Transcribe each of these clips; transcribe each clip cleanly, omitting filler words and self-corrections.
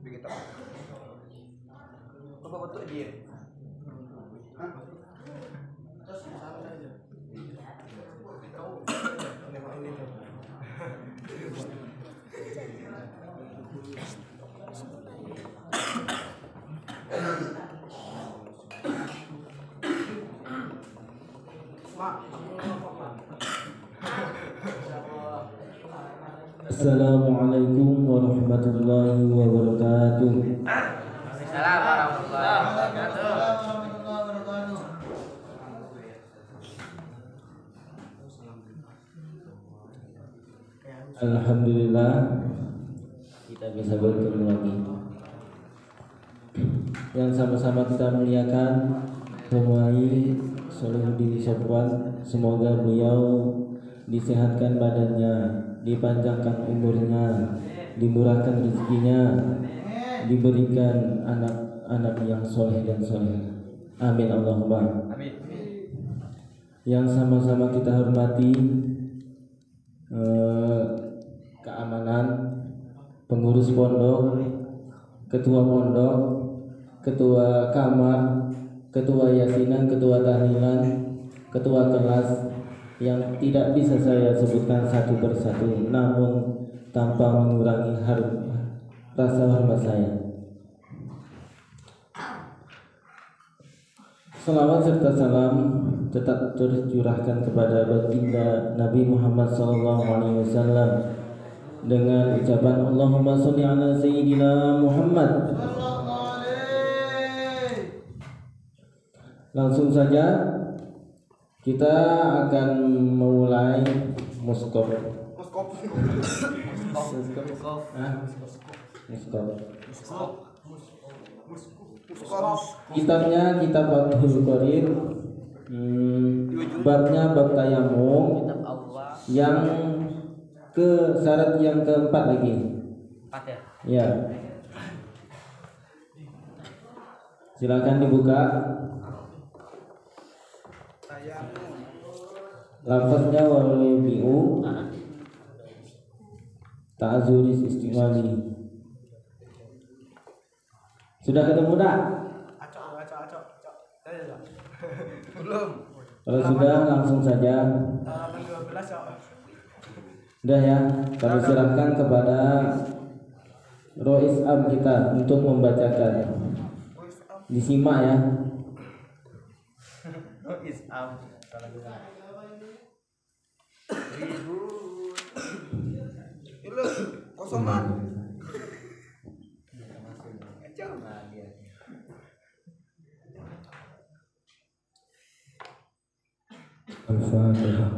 begitu. Coba bentuk dia. Assalamualaikum warahmatullahi wabarakatuh. Assalamualaikum warahmatullahi wabarakatuh. Alhamdulillah kita bisa bertemu lagi. Yang sama-sama kita muliakan Rumai Solihuddin Sofwan, semoga beliau disehatkan badannya, dipanjangkan umurnya, dimurahkan rezekinya, diberikan anak-anak yang soleh dan soleh. Amin Allahumma. Amin. Yang sama-sama kita hormati keamanan, pengurus pondok, ketua pondok, ketua kamar, ketua yasinan, ketua tahlilan, ketua kelas, yang tidak bisa saya sebutkan satu persatu, namun tanpa mengurangi rasa hormat saya. Salawat serta salam tetap tercurahkan kepada baginda Nabi Muhammad SAW dengan ucapan Allahumma sholli ala Sayyidina Muhammad. Langsung saja kita akan memulai muskop. Kitabnya kitab Fathul Qorib, babnya bab tayamum, yang ke syarat yang keempat lagi. Ya. Silakan dibuka. Lafaznya walibi'u ta'azuris istimali. Sudah ketemu dah? Belum. Kalau sudah langsung saja. Udah ya, kami serahkan kepada Rois Am kita untuk membacakan. Disimak ya. Rois Am. Itu kosongan. Al-Fatihah.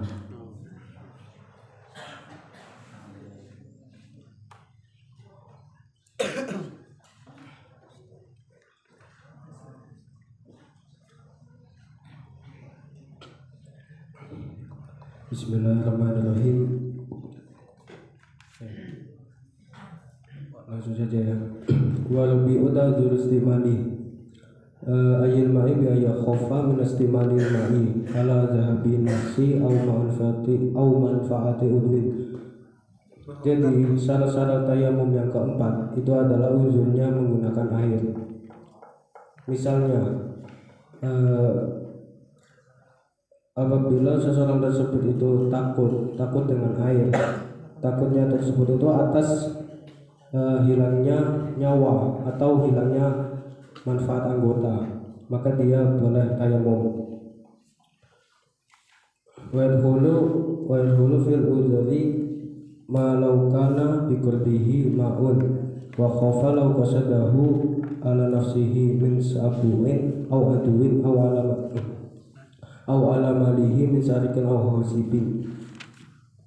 Bismillahirrahmanirrahim. Langsung saja ya. Wal bi'uda duristimani ayil ma'i bi ayya khofa min istimali ma'i ala zahabi nafsi au manfaati udwin. Jadi syarat-syarat tayamum yang keempat itu adalah uzurnya menggunakan air. Misalnya apabila seseorang tersebut itu takut dengan air, takutnya tersebut itu atas hilangnya nyawa atau hilangnya manfaat anggota, maka dia boleh tayamum. Wa yadkhulu fil uzuri ma law kana bi qurbihi ma'un wa khafa law qasadahu ala nafsihi min sabuin aw aduin aw ala malihi min sarikin aw hasibin.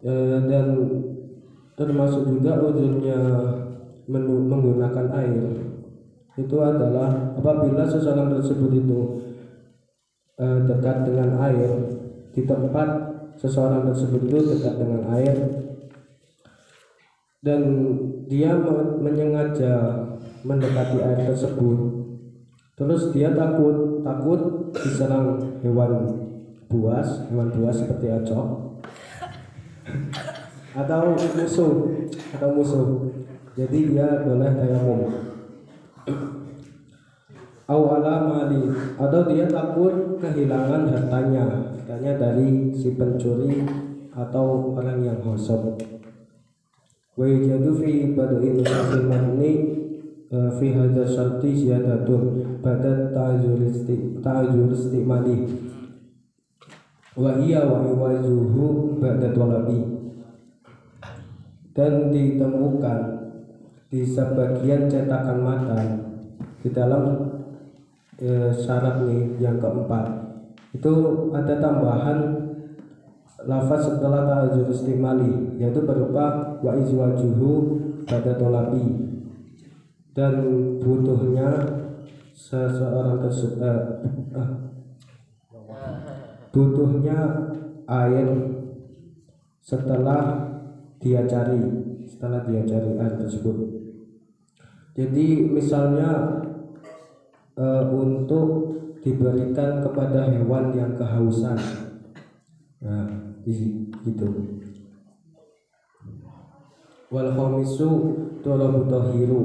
Dan termasuk juga uzurnya menggunakan air itu adalah apabila seseorang tersebut itu dekat dengan air, di tempat seseorang tersebut itu dekat dengan air dan dia menyengaja mendekati air tersebut, terus dia takut diserang hewan buas seperti acok atau musuh, jadi dia boleh tayamum. Awala mali, atau dia takut kehilangan hartanya dari si pencuri atau orang yang ghasab. Wa yujadu fi bada'in nusafil mahni fi hadha syarti ziyadatun ba'da ta'ajur istimali wa iya wa iwazuhu ba'da tolabi. Dan ditemukan di sebagian cetakan matan di dalam syarat nih yang keempat itu ada tambahan lafaz setelah ta'ajur istimali, yaitu berupa wa izwajuhu pada tolabi, dan butuhnya seseorang butuhnya air setelah dia cari air tersebut. Jadi misalnya untuk diberikan kepada hewan yang kehausan, nah gitu. Wal khamisu talabu tahiru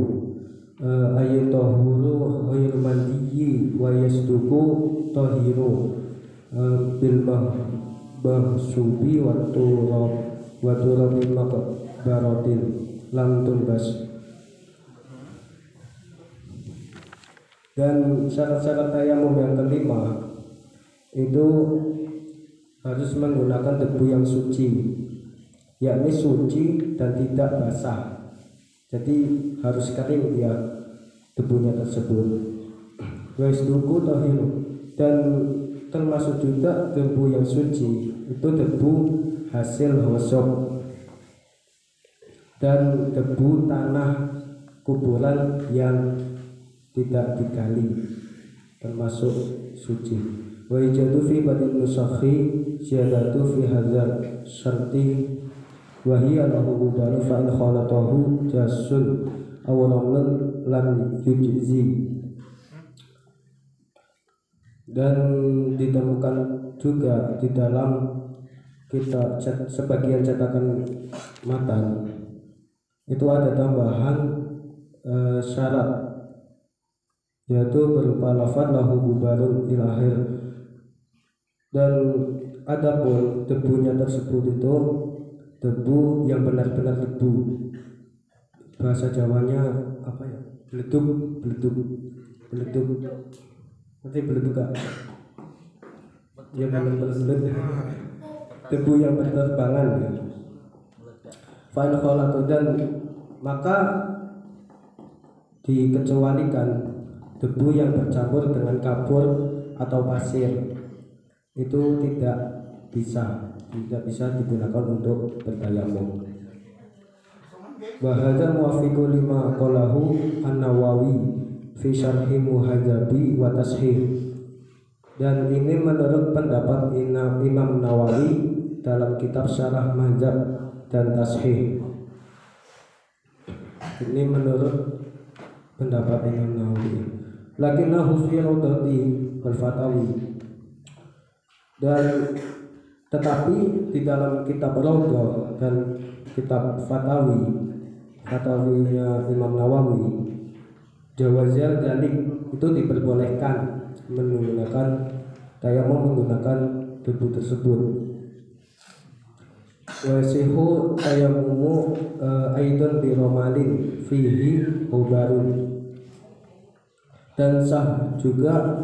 ayatahuru ghairu mandiyi wa yasduku tahiru bil mahsubi wa turabil maqbaratil lam tunbas. Dan syarat-syarat tayamum yang kelima itu harus menggunakan debu yang suci, yakni suci dan tidak basah. Jadi harus kering ya debunya tersebut. Wasduku tahiru, dan termasuk juga debu yang suci itu debu hasil ghasab dan debu tanah kuburan yang tidak digali termasuk suci. Wa ijadu fi badin nusakhi ziyadatu fi hadzal syarti wa hiya lahu gubaru fa in khalatahu jasun aw lam yujzi. Dan ditemukan juga di dalam kita sebagian cetakan matan itu ada tambahan syarat, yaitu berupa lafaz lahu gubarun ilahir, dan adapun debunya tersebut itu debu yang benar-benar debu, bahasa Jawanya apa ya, beleduk nanti beleduk gak? Ya benar-benar debu yang berterbangan ya. Fa'in kholatu, dan maka dikecualikan debu yang bercampur dengan kapur atau pasir, itu tidak bisa digunakan untuk bertayamum. Wa hadza muwafiqu lima qalahu An-Nawawi fi syarhi Muhadzabi wa Tashih. Dan ini menurut pendapat Imam Nawawi dalam kitab Syarah Mahdzab dan Tashih. Ini menurut pendapat Imam Nawawi. Lakinnahu fi Rawdati wal Fatawi, dan tetapi di dalam kitab Rawdah dan kitab Fatawinya Imam Nawawi, jawazal dalik, itu diperbolehkan menggunakan tayamum menggunakan debu tersebut. Wasihu tayamumu aidon bi romalin fihi ubarun, dan sah juga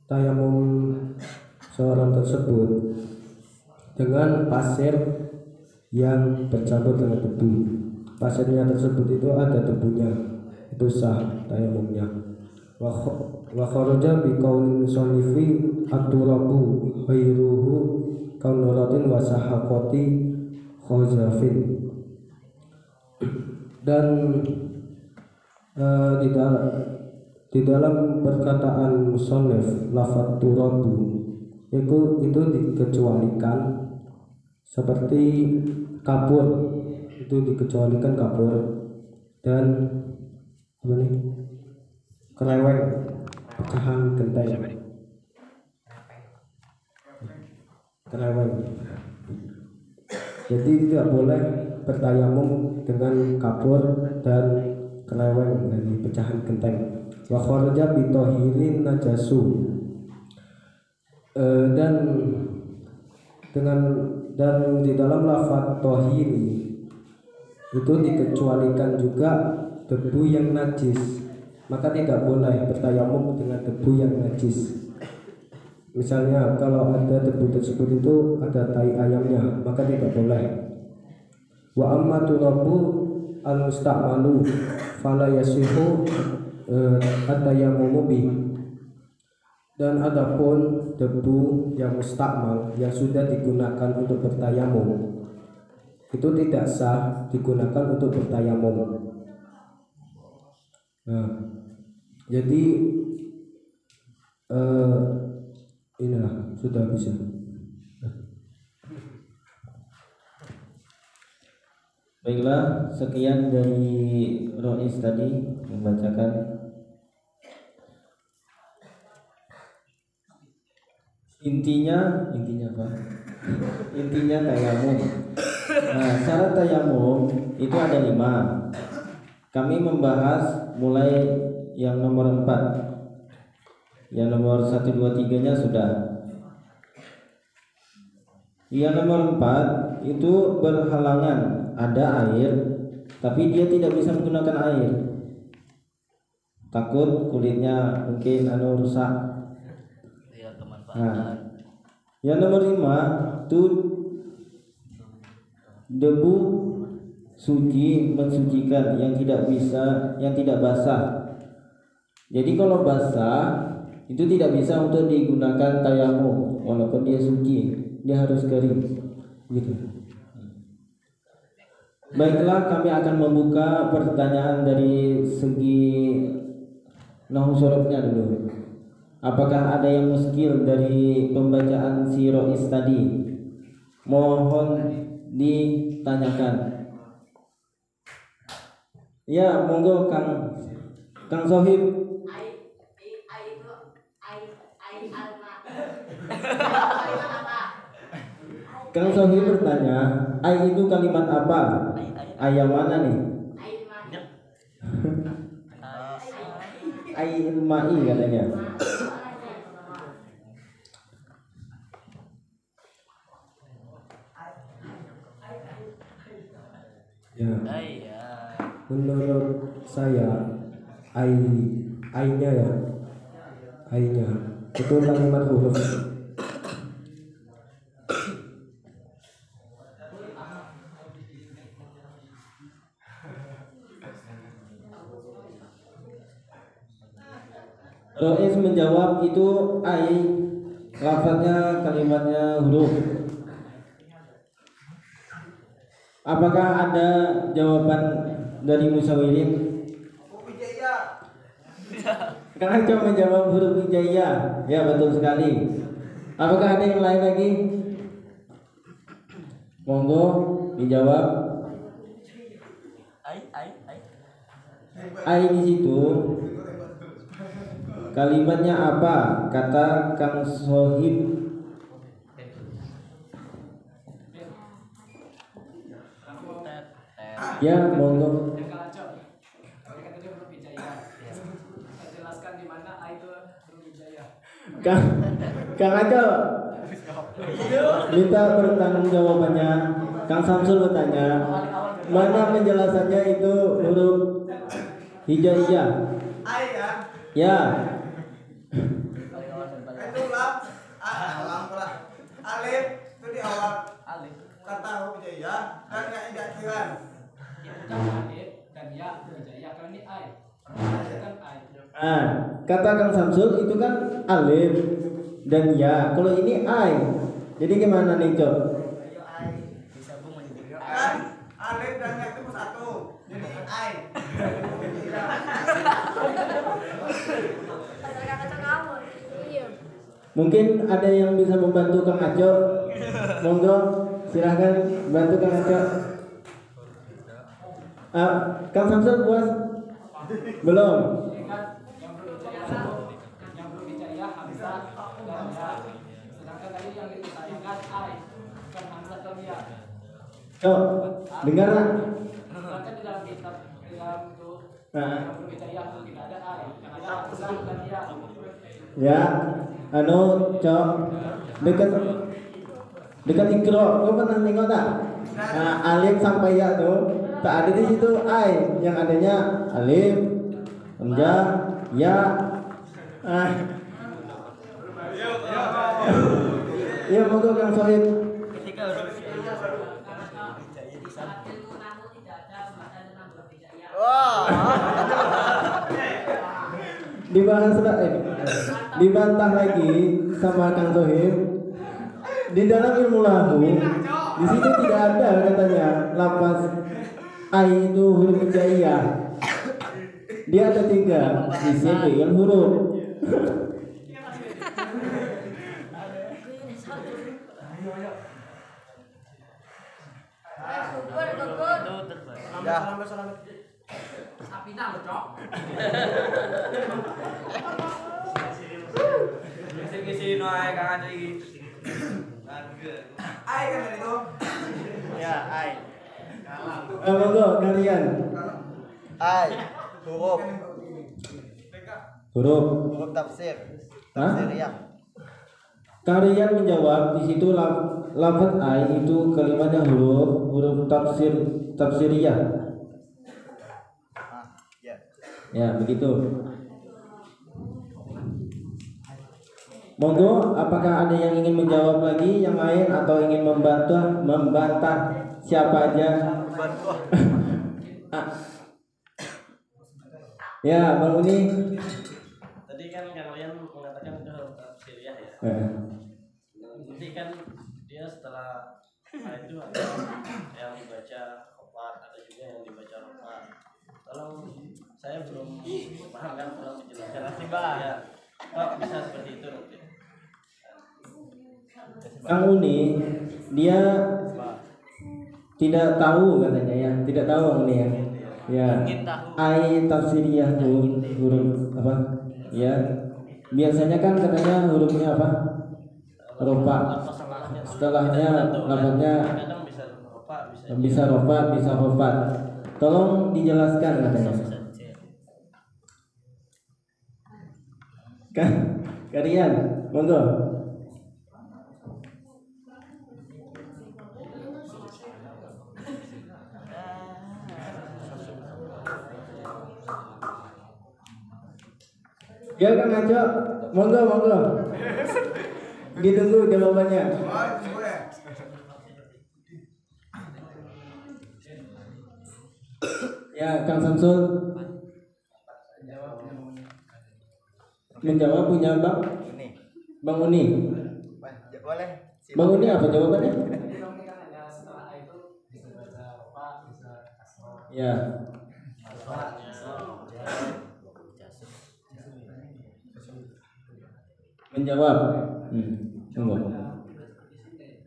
tayamum seorang tersebut dengan pasir yang bercampur dengan debu. Pasirnya tersebut itu ada debunya, itu sah tayamumnya. Wa kharaja bi qaulin sanifi at-turabu khairuhu kaunuratin wa sahaqati khazafin. Dan di dalam perkataan musannif lafaz turabu itu dikecualikan, seperti kapur itu dikecualikan kapur, dan apa nih, kereweng, pecahan genteng, kereweng. Jadi tidak boleh bertayamum dengan kapur dan kereweng. seleweng dari pecahan genteng. Wa kharaja bi tahirin najasu. Dan di dalam lafaz tahiri itu dikecualikan juga debu yang najis, maka tidak boleh bertayamum dengan debu yang najis. Misalnya kalau ada debu tersebut itu ada tai ayamnya, maka tidak boleh. Wa amma turabu al-musta'malu fala yasihu at-tayammumu bih. Dan adapun debu yang mustakmal yang sudah digunakan untuk bertayamum itu tidak sah digunakan untuk bertayamum. Nah, jadi inilah sudah bisa. Baiklah, sekian dari Rois tadi membacakan. Intinya apa? Intinya tayamum. Nah, syarat tayamum itu ada 5. Kami membahas mulai yang nomor 4. Yang nomor 1, 2, 3-nya sudah. Yang nomor 4 itu berhalangan, ada air tapi dia tidak bisa menggunakan air. Takut kulitnya mungkin rusak. Nah, yang nomor 5 itu debu suci mensucikan yang tidak basah. Jadi kalau basah itu tidak bisa untuk digunakan tayamum walaupun dia suci, dia harus kering gitu. Baiklah, kami akan membuka pertanyaan dari segi nahwu sorofnya dulu. Apakah ada yang muskil dari pembacaan si Rois tadi? Mohon ditanyakan. Ya, monggo Kang Sohib. Kang Sohib bertanya, ai itu kalimat apa? Ayam mana nih? Ai ilmai katanya. Ya. Menurut saya ainya itu kalimat huruf. Rois menjawab itu ai, lafadznya kalimatnya huruf. Apakah ada jawaban dari Musawirin? Karena cuma menjawab huruf hijaiyah. Ya, betul sekali. Apakah ada yang lain lagi? Monggo dijawab. Ai di situ kalimatnya apa? Kata Kang Sohib. Ya, monggo. Kang Aco minta pertanggung jawabannya. Kang Samsul bertanya, mana penjelasannya itu huruf hijaiyah? Ya. Itu lam alif itu di awal kata huruf hijaiyah dan yang diakhiran. Alif dan ya hijaiyah, kalau ini ai. Kan ai. Kata Kang Samsul itu kan alif dan ya. Kalau ini ai. Jadi gimana nih, Cok? Kan alif dan ya itu satu. Jadi ai. Mungkin ada yang bisa membantu Kang Aco. Monggo, silahkan bantu Kang Aco. Kang Samsul puas? Belum. Yang belum hijaiyah hamzah dan ya. Sedangkan tadi yang ditanyakan ai, bukan hamzah dan ya. Cok, dengar lah. Sedangkan di dalam kitab, di dalam itu Nah, huruf hijaiyah tidak ada ai. Yang ada hamzah dan ya. ya, anu cok dekat ikro, kau pernah nengok tak? Nah, alif sampai ya tuh, tak ada di situ ai, yang adanya alif, hamzah, ya. Ya, monggo Kang Sohib. Ketika huruf hijaiyah Dibahas dibantah lagi sama Kang Sohib. Di dalam ilmu lahu, di situ tidak ada katanya lafaz ai itu huruf hijaiyah. Dia ada 3 isim dengan huruf. Ya. Ngisi noai Kang Aja iki. Ai kan itu. Ya, ai. Monggo kalian. Ai. Huruf Huruf. tafsir. Hah? yang Kalian menjawab di situ lafaz ai itu kalimatnya huruf tafsiriyah. ya. Ya, begitu. Monggo, apakah ada yang ingin menjawab lagi yang lain atau ingin membantah siapa aja? Ya, Bang Uni. Tadi kan kalian mengatakan itu huruf tafsiriyah ya. Nanti kan dia setelah itu ada yang dibaca khofat, ada juga yang dibaca rofa. Tolong, saya belum paham kan, tolong dijelaskan. Ya, kok bisa seperti itu nanti? Kang Uni, dia tidak tahu katanya ya, tidak tahu Bang Uni ya. Ya, ai tafsiriyah tuh huruf apa? Ya, biasanya kan katanya hurufnya apa? Rofa. Setelahnya lafaznya Kadang bisa rofa, bisa rofa, bisa khofat. Tolong dijelaskan katanya. Kalian, monggo. Ya Kang Aco, monggo. Ditunggu jawabannya. Ya, Kang Samsul. Menjawab punya Bang Uni. Boleh. Bang Uni apa jawabannya? Setelah ai itu bisa baca rofa, bisa kasroh. Ya. Menjawab. Tunggu.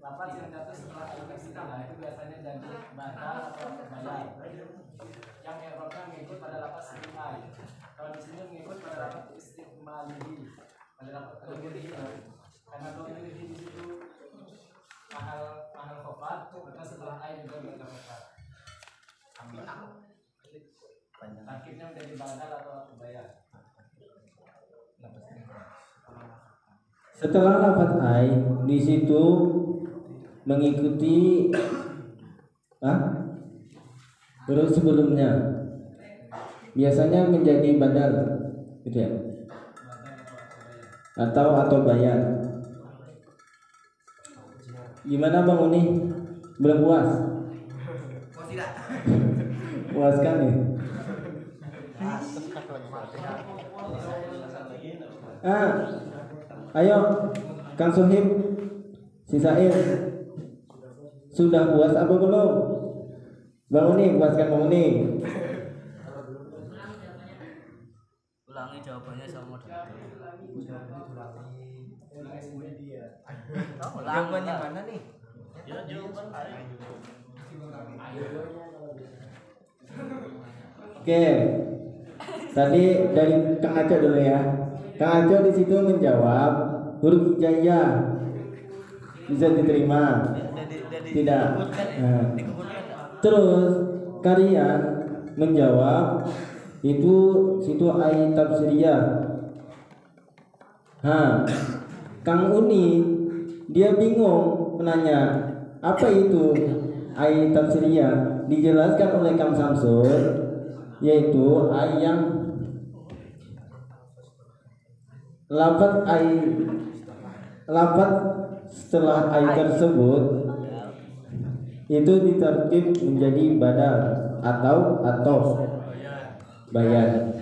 Lafaz yang jatuh setelah ai tersita itu biasanya jadi badal atau bayar. Yang i'rabnya mengikut pada lafaz ai. Kalau di sini mengikut pada lafaz istimalihi. Pada lafaz al-mudhi. Karena domir di situ mahal khofat, maka setelah ai juga baca khofat. Tarkibnya menjadi badal atau bayar. Setelah lafaz ai di situ mengikuti huruf sebelumnya biasanya menjadi badal gitu ya, atau bayar. Gimana Bang Uni? Belum puas? Puas kan ya? Ayo Kang Sohib, sisain. Sudah puas apa belum? Bang Uni, puaskan Bang Uni. Ulangi jawabannya sama Jawabannya mana nih? Ya, jawaban ai. Oke. Tadi dari Kang Aco dulu ya. Kang Aco di situ menjawab huruf hijaiyah bisa diterima. Tidak. Nah. Terus kalian menjawab Itu situ ai tafsiriyah. Kang Uni dia bingung menanya apa itu ai tafsiriyah. Dijelaskan oleh Kang Samsul, yaitu ai yang lafaz setelah ai tersebut itu ditertib menjadi badal atau bayan.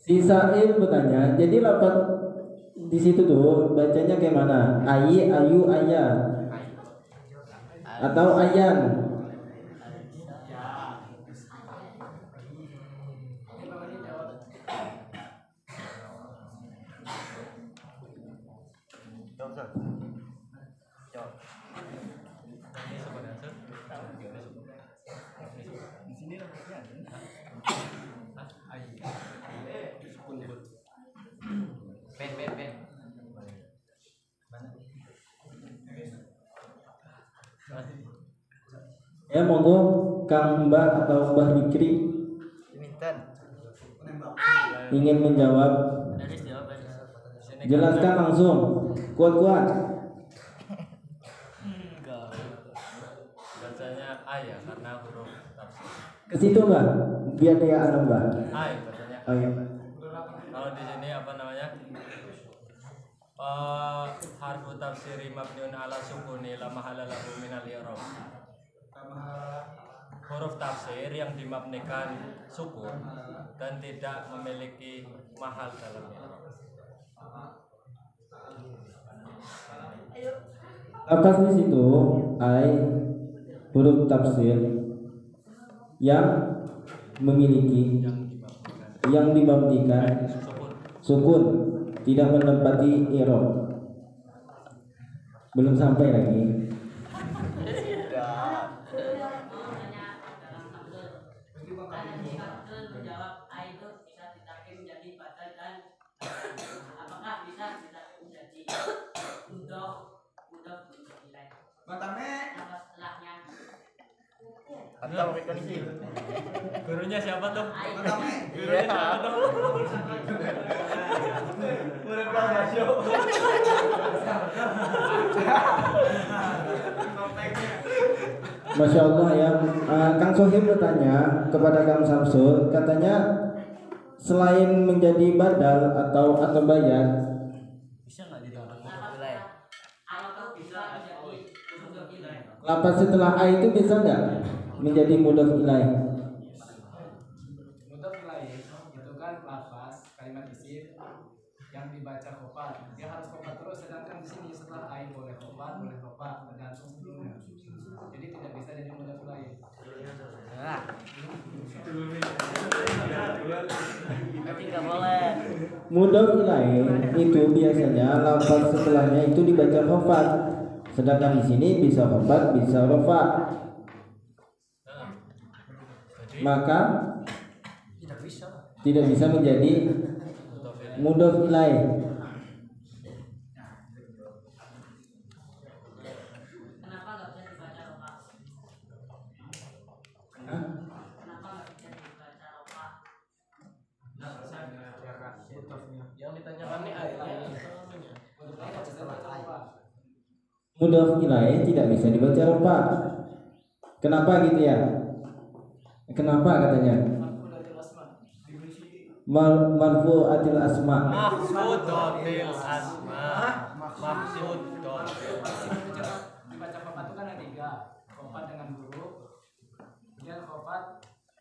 Si Sa'il bertanya, jadi lafaz di situ tuh bacanya kayak mana? Ayi, ayu, ayah, atau ayan? Ya monggo Kang Mbah atau Mbah Bikri ingin menjawab. Jelaskan langsung, kuat-kuat. Bacanya A ya karena huruf tafsir. Ke situ Mbah, biar dia anu Mbah. A ya bacanya. Oh iya. Kalau di sini apa namanya? Harfu tafsiri mabniun ala sukuni la mahala lahu minal i'rab. Huruf tafsir yang dimabnikan sukun dan tidak memiliki mahal dalam i'rab. Atas di situ ai huruf tafsir yang memiliki yang dimabnikan sukun tidak menempati i'rab. Belum sampai lagi. Gurunya siapa tuh? Iya. Murid Bang Basyo. Masya Allah ya. Kang Sohib bertanya kepada Kang Samsul, katanya selain menjadi badal atau bayan, Bisa nggak jadi mudhof ilaih? lafaz setelah a itu bisa nggak menjadi mudhof ilaih? Mudhof ilaih itu kan lafaz kalimat isim yang dibaca khofat. Dia harus khofat terus, sedangkan di sini setelah ai boleh khofat, boleh rofa, tergantung sebelumnya. Jadi tidak bisa jadi mudhof ilaih. Berarti nggak boleh. Mudhof ilaih itu biasanya lafaz setelahnya itu dibaca khofat, sedangkan di sini bisa khofat, bisa rofa. Maka tidak bisa menjadi mudhof ilaih. Kenapa nggak bisa dibaca rofa? Kenapa nggak bisa dibaca rofa? Yang ditanyakan nih ayat. Mudhof ilaih tidak bisa dibaca rofa. Kenapa gitu ya? Kenapa katanya? Marfu'atil asma. Mahfudatil asma. Mahfudatil. Dibaca khofat itu kan ada 3. Khofat dengan huruf, kemudian khofat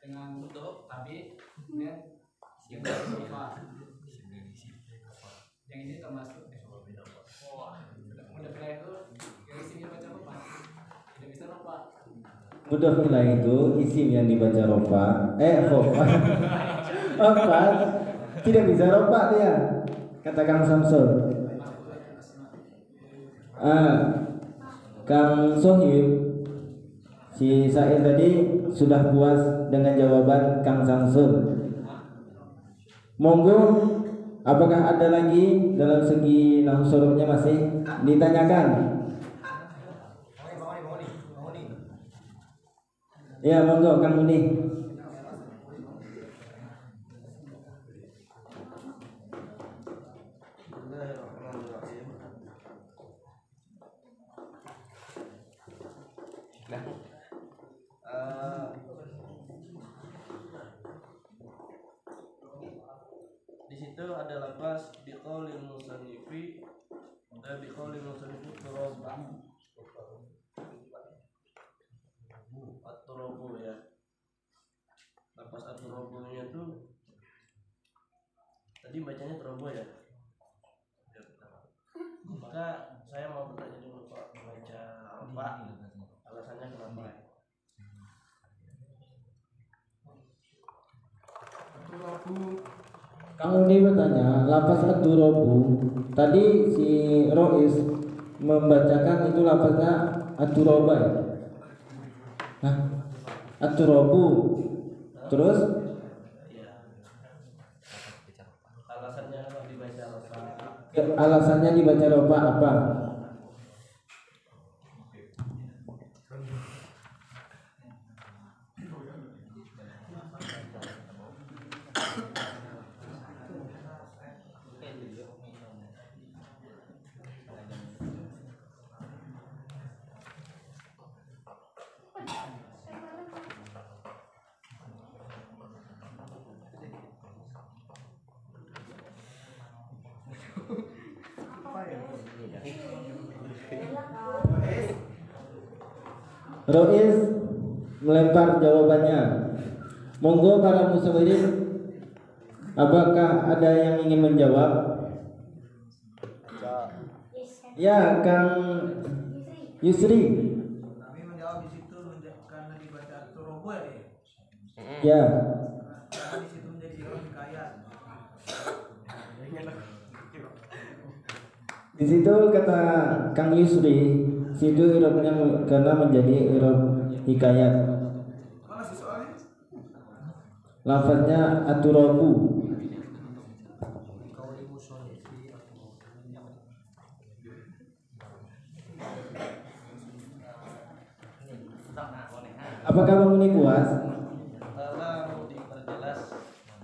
dengan huruf, tapi kemudian yang khofat. Yang ini termasuk mudhof ilaih itu yang isinya baca khofat, tidak bisa rofa. Mudhof ilaih itu isim yang dibaca rofa. Rofa. Rofa tidak bisa rofa dia. Kata Kang Samsul. Kang Sohib, si Sa'id tadi sudah puas dengan jawaban Kang Samsul. Monggo Apakah ada lagi dalam segi nahwu sorofnya masih ditanyakan? Ya, monggo Kang Muni. Di situ ada lafaz biqaulil musannifi dan biqaulil musannifi at-turabu ya. Lafaz at-turabunya tuh tadi bacanya turabu ya. Maka saya mau bertanya dulu Pak, baca apa? Alasannya kenapa? Kamu ini bertanya, lafaz at-turabu. Tadi si Rois membacakan itu lafaznya at-turaba ya? Hah? At-turabu. Terus? Alasannya dibaca rofa. Alasannya dibaca rofa apa? Rois melempar jawabannya. Monggo para musyawirin, apakah ada yang ingin menjawab? Ya, Kang Yusri. Kami menjawab di situ karena dibaca at-turabu ya. Ya. Karena di situ menjadi irob hikayat. Di situ kata Kang Yusri, situ irobnya karena menjadi irob hikayat. Mana sih soalnya? Lafaznya at-turabu. Apakah Bang Muni puas? Tolong diperjelas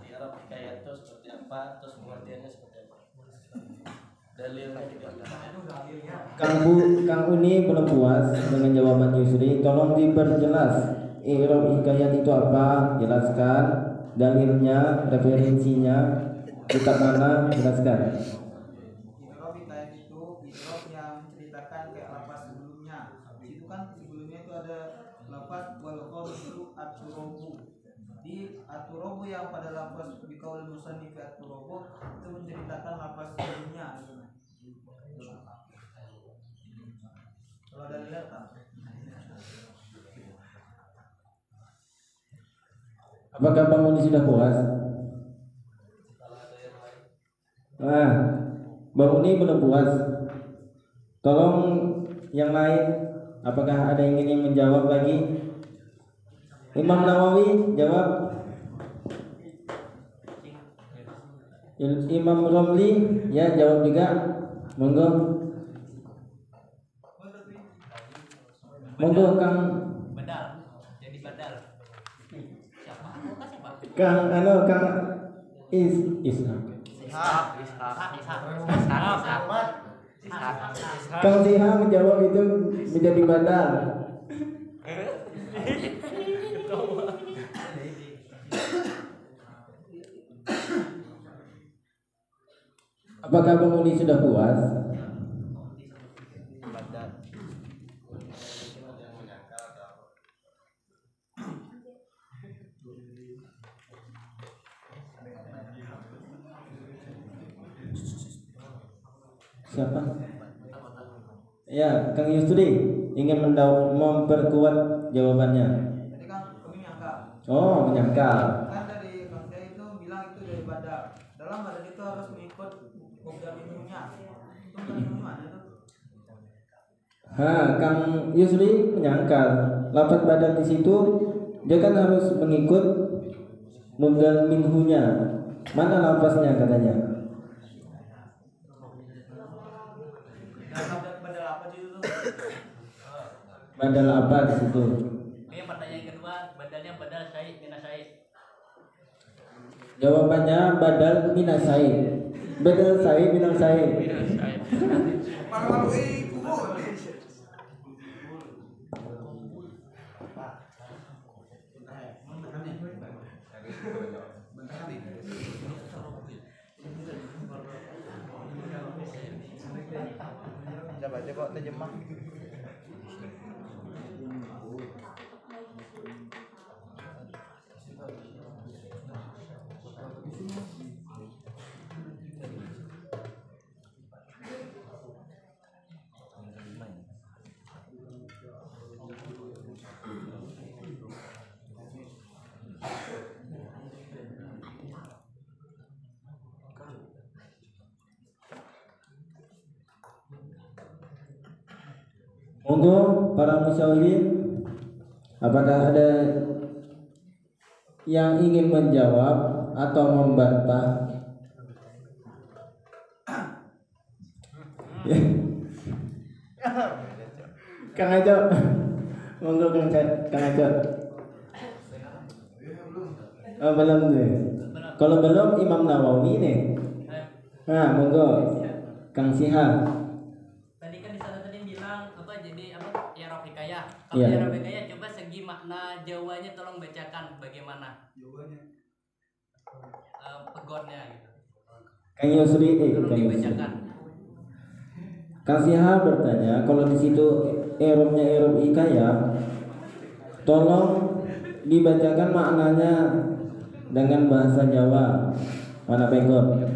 di Arab hikayat itu seperti apa, terus pengertiannya seperti apa. Dalilnya juga Kang Uni belum puas dengan jawaban Yusri. Tolong diperjelas i'rab hikayat itu apa? Jelaskan dalilnya, referensinya, kitab mana? Jelaskan. Irob hikayat itu irob yang menceritakan kayak lafaz sebelumnya. Di situ kan sebelumnya itu ada lafaz wal qawlu at-turabu. Di at-turabu yang pada lafaz biqaul musannif at-turabu itu menceritakan lafaz sebelumnya. Kalau ada lihat tak? Apakah Bang Muni sudah puas? Nah, Bang Muni belum puas. Tolong yang lain, apakah ada yang ingin menjawab lagi? Imam Nawawi jawab. Imam Romli ya jawab juga. Monggo. Monggo Kang Badal. Jadi badal. Siapa? Kang Ishak. Kang Siha menjawab itu menjadi badal. Apakah Bang Muni sudah puas? Siapa? Ya, Kang Yusri ingin memperkuat jawabannya. Jadi kan kami menyangkal. Oh, menyangkal. Kan dari Kang saya itu bilang itu dari badal. Dalam badal itu harus mengikut mubdal minhunya. Itu dari mana tuh? Kang Yusri menyangkal. Lafaz badal di situ dia kan harus mengikut mubdal minhunya. Mana lafaznya katanya? dulu. Badal apa di situ? Yang pertanyaan kedua, badalnya badal syai' minas syai'. Jawabannya badal minas syai'. Badal syai' minas syai'. Malu-malu ibu. Coba kok terjemah. Monggo para musyawirin, apakah ada yang ingin menjawab atau membantah? Ya. Kang Ajo, monggo Kang Ajo. Oh, belum nih. Kalau belum Imam Nawawi nih. Nah, monggo Kang Siha. Tadi kan di sana tadi bilang apa jadi apa i'rab hikayah. Kalau Iya. i'rab hikayah coba segi makna Jawanya tolong bacakan bagaimana? Jawanya. Pegonnya gitu. Kang Yusri, Tolong Kang Yusri. dibacakan. Kang Siha bertanya, kalau di situ i'rabnya i'rab hikayah, tolong dibacakan maknanya dengan bahasa Jawa. Mana Penggon?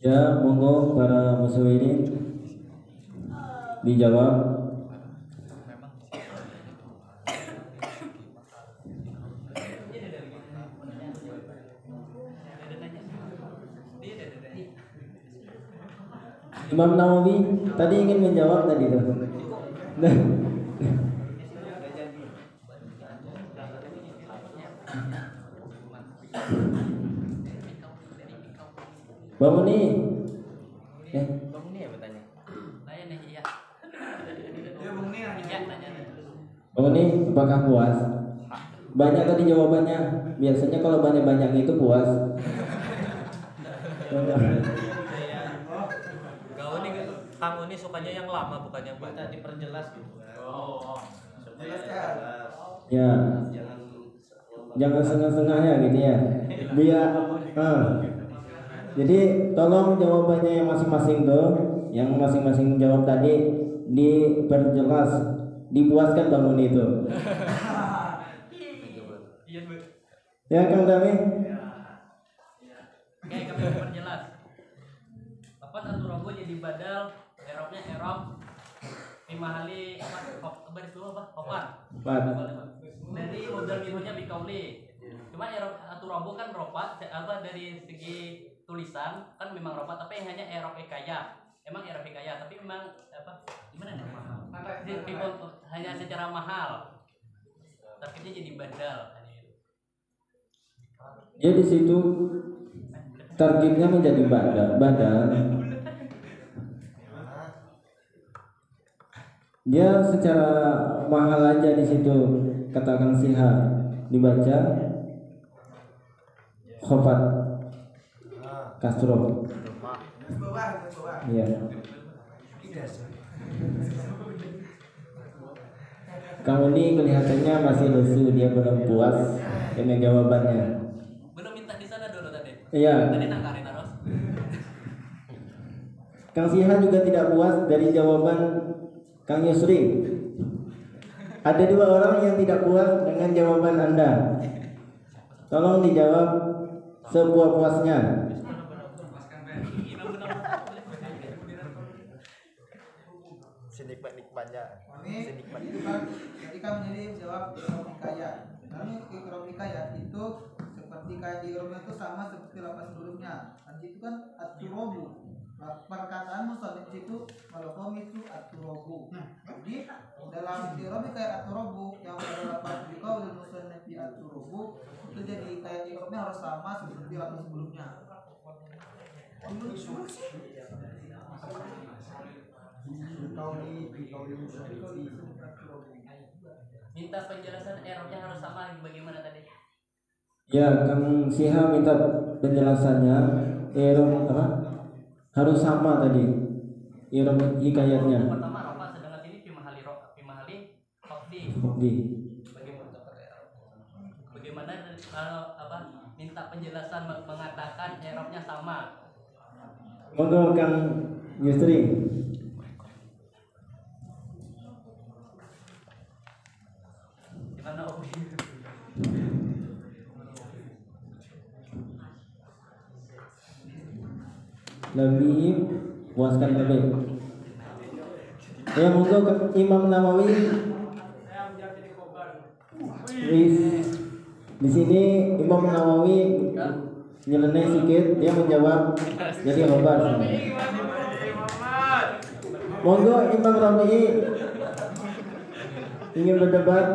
Ya, monggo para musyawirin dijawab. Imam Nawawi tadi ingin menjawab tadi tuh. Bangun nih. Bangun nih ya bertanya. Nanya nih iya. Ya Bung Nia Iya nanya. Bangun nih, apakah puas? Banyak tadi jawabannya. Biasanya kalau banyak-banyak itu puas. Kang Uni sukanya yang lama bukan yang baru. Minta diperjelas gitu kan. Oh. Supaya jelas. Ya, jangan setengah-setengahnya gitu ya. Biar jadi tolong jawabannya yang masing-masing tuh, yang masing-masing jawab tadi diperjelas, dipuaskan bangun itu. Iya, Bu. Ya Kang Dami. Oke, kami perjelas. Apa satu robo jadi badal, i'rabnya i'rab imahali apa baris dulu apa? Opan. Dari modal minunya bikauli. Cuma i'rab satu robo kan ropa apa dari segi tulisan kan memang ropa tapi hanya i'rab hikayah. Emang i'rab hikayah tapi memang apa gimana nih? Hanya secara mahal. Targetnya jadi badal. Ya di situ targetnya menjadi badal. Dia secara mahal aja di situ, kata Kang Siha dibaca khofat Castro. Iya. Kang Uni kelihatannya masih lesu, dia belum puas dengan jawabannya. Belum minta di sana dulu tadi. Iya. Tadi nangkarin terus. Kang Siha juga tidak puas dari jawaban Kang Yusri. Ada dua orang yang tidak puas dengan jawaban Anda. Tolong dijawab sepuas-puasnya. Senikmat-nikmatnya. Ketika menjadi jawab i'rab hikayah. Lalu i'rab hikayah itu seperti hikayat i'rabnya itu sama seperti lapas sebelumnya. Tadi itu kan at-turabu. Perkataan musannif itu al-qom itu at-turabu. Jadi dalam i'rab kayak at-turabu yang pada lapas biqaul musannif di at-turabu itu jadi kayak i'rabnya harus sama seperti lapas sebelumnya. Minta penjelasan i'rabnya harus sama bagaimana tadi? Ya, Kang Siha minta penjelasannya i'rab apa? Harus sama tadi. I'rab hikayatnya. Pertama rofa, sedangkan ini pimahali khafdi. Bagaimana kalau apa? Minta penjelasan mengatakan i'rabnya sama. Monggo Kang Yusri. Gimana Om? Lebih puaskan lebih. Ya monggo Imam Nawawi. Di sini Imam Nawawi nyeleneh sedikit, dia menjawab jadi khobar. Monggo Imam Rafi'i ingin berdebat.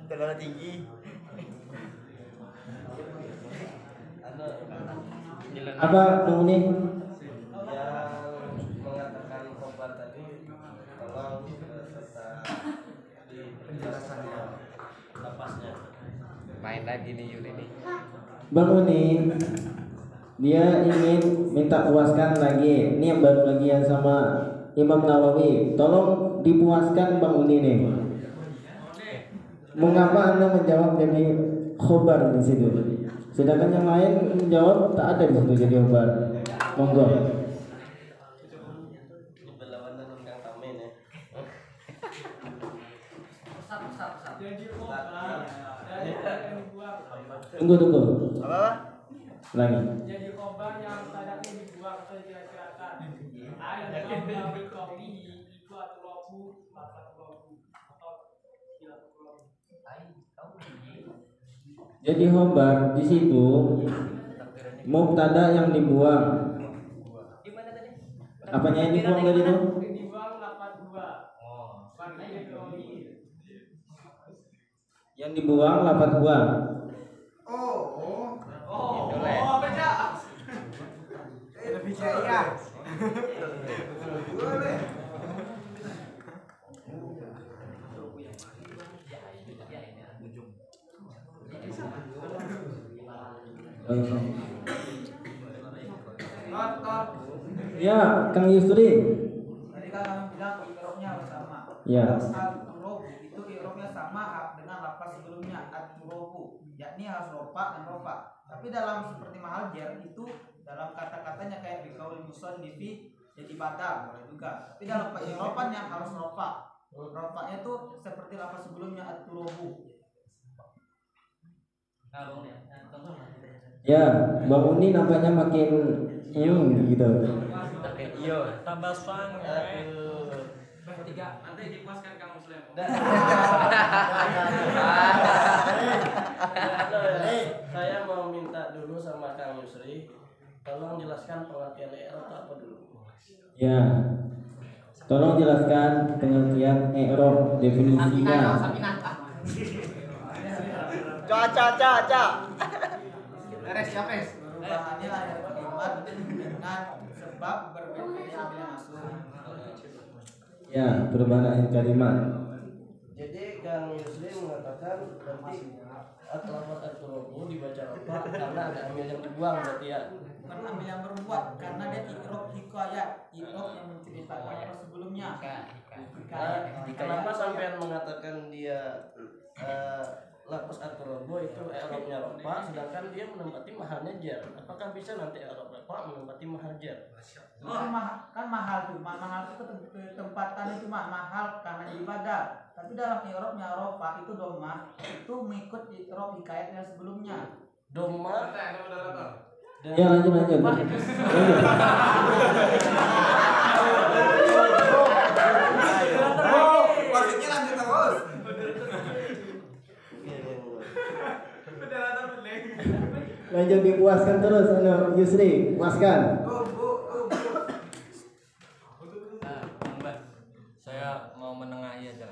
Terlalu tinggi. Apa Bang Uni? Yang mengatakan khobar tadi tolong serta di penjelasannya lapasnya. Main lagi nih Yuli nih. Bang Uni dia ingin minta puaskan lagi. Ini yang baru lagi yang sama Imam Nawawi. Tolong dipuaskan Bang Uni nih. Mengapa Anda menjawab jadi khobar di situ? Sedangkan yang lain menjawab tak ada di situ jadi khobar. Monggo. Ini berlawanan dengan Kang Tamen ya. Tunggu. Apa? Lagi. Jadi khobar yang tadaknya dibuang atau dikira-kirakan. Ayat yang kopi itu atulabu atau Jadi khobar di situ mubtada yang dibuang. Gimana tadi? Apanya yang dibuang tadi itu? dibuang 82. Oh. Yang dibuang lapat buang. Baca. Lebih jaya. Ya, Kang Yusri. Tadi kan kami bilang i'rabnya harus sama. Ya. At-turabu itu i'rabnya sama dengan lapas sebelumnya at-turabu, yakni harus rofa dan rofa. Tapi dalam seperti mahal jar itu dalam kata-katanya kayak biqaul musannifi jadi badal boleh juga. Tapi dalam i'rabannya harus rofa. Rofanya itu seperti lapas sebelumnya at-turabu. Ya, Bang Uni nampaknya makin gitu. Iya, tambah sang. Tiga. Nanti dipuaskan Kang Muslim. Saya mau minta dulu sama Kang Yusri, tolong jelaskan pengertian i'rab itu apa dulu. Ya. Tolong jelaskan pengertian i'rab, definisinya. Ca. Perubahannya ada kalimat dengan sebab berbeda masuk. Ya, perubahan kalimat. Jadi Kang Yusri mengatakan berarti at-lafaz at-turabu dibaca apa karena ada amil yang dibuang berarti ya. Bukan ambil yang berbuat karena dia i'rab hikayat, i'rab yang menceritakan apa sebelumnya. Kenapa sampean mengatakan dia lafaz at-turabu itu i'rabnya rafa sedangkan dia menempati mahalnya jar? Apakah bisa nanti i'rab rafa menempati mahal jar? Kan mahal tuh, mahal itu tempatan itu mahal karena ibadah. Tapi dalam i'rabnya rafa itu dhamma itu mengikut i'rab hikayatnya sebelumnya. Doma. Ya, lanjut. Maksudnya lanjut terus. Lanjut dipuaskan terus Yusri, puaskan. Mbak, saya mau menengahi aja.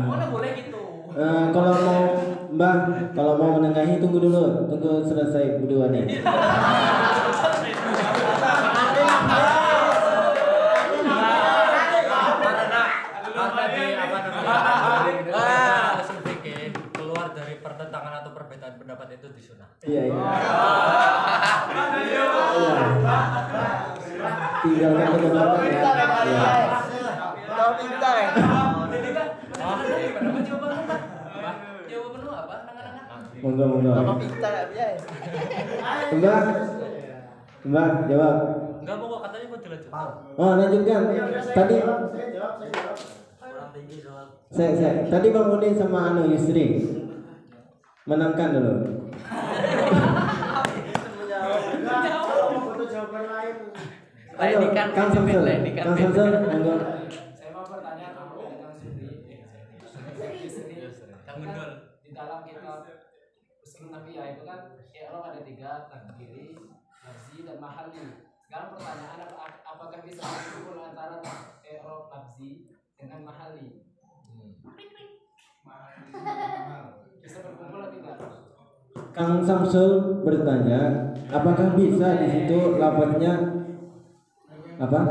Mana boleh gitu. Kalau mau Mbak, kalau mau menengahi tunggu dulu, tunggu selesai berdua nih. Keluar dari pertentangan atau perbedaan pendapat itu disunah. Iya. Tinggalkan pendapat ya. Tahu pintar ya. Jawaban lu apa? Monggo. Apa pintar ya? Mbak, jawab. Enggak mau katanya mau dilanjutkan. Oh, lanjutkan. Tadi saya tadi Bang Uni sama Yusri menangkan dulu. Ayo, Kang Samsul, monggo. Saya mau bertanya kepada Kang Supri. Kang Gendol. Di dalam kitab Usul Nabiyah itu kan i'rab ada 3, takdiri, lafzi dan mahalli. Sekarang pertanyaan apakah bisa berkumpul antara i'rab lafzi dengan mahalli? Bisa berkumpul atau tidak? Kang Samsul bertanya, apakah bisa di situ lafaznya apa?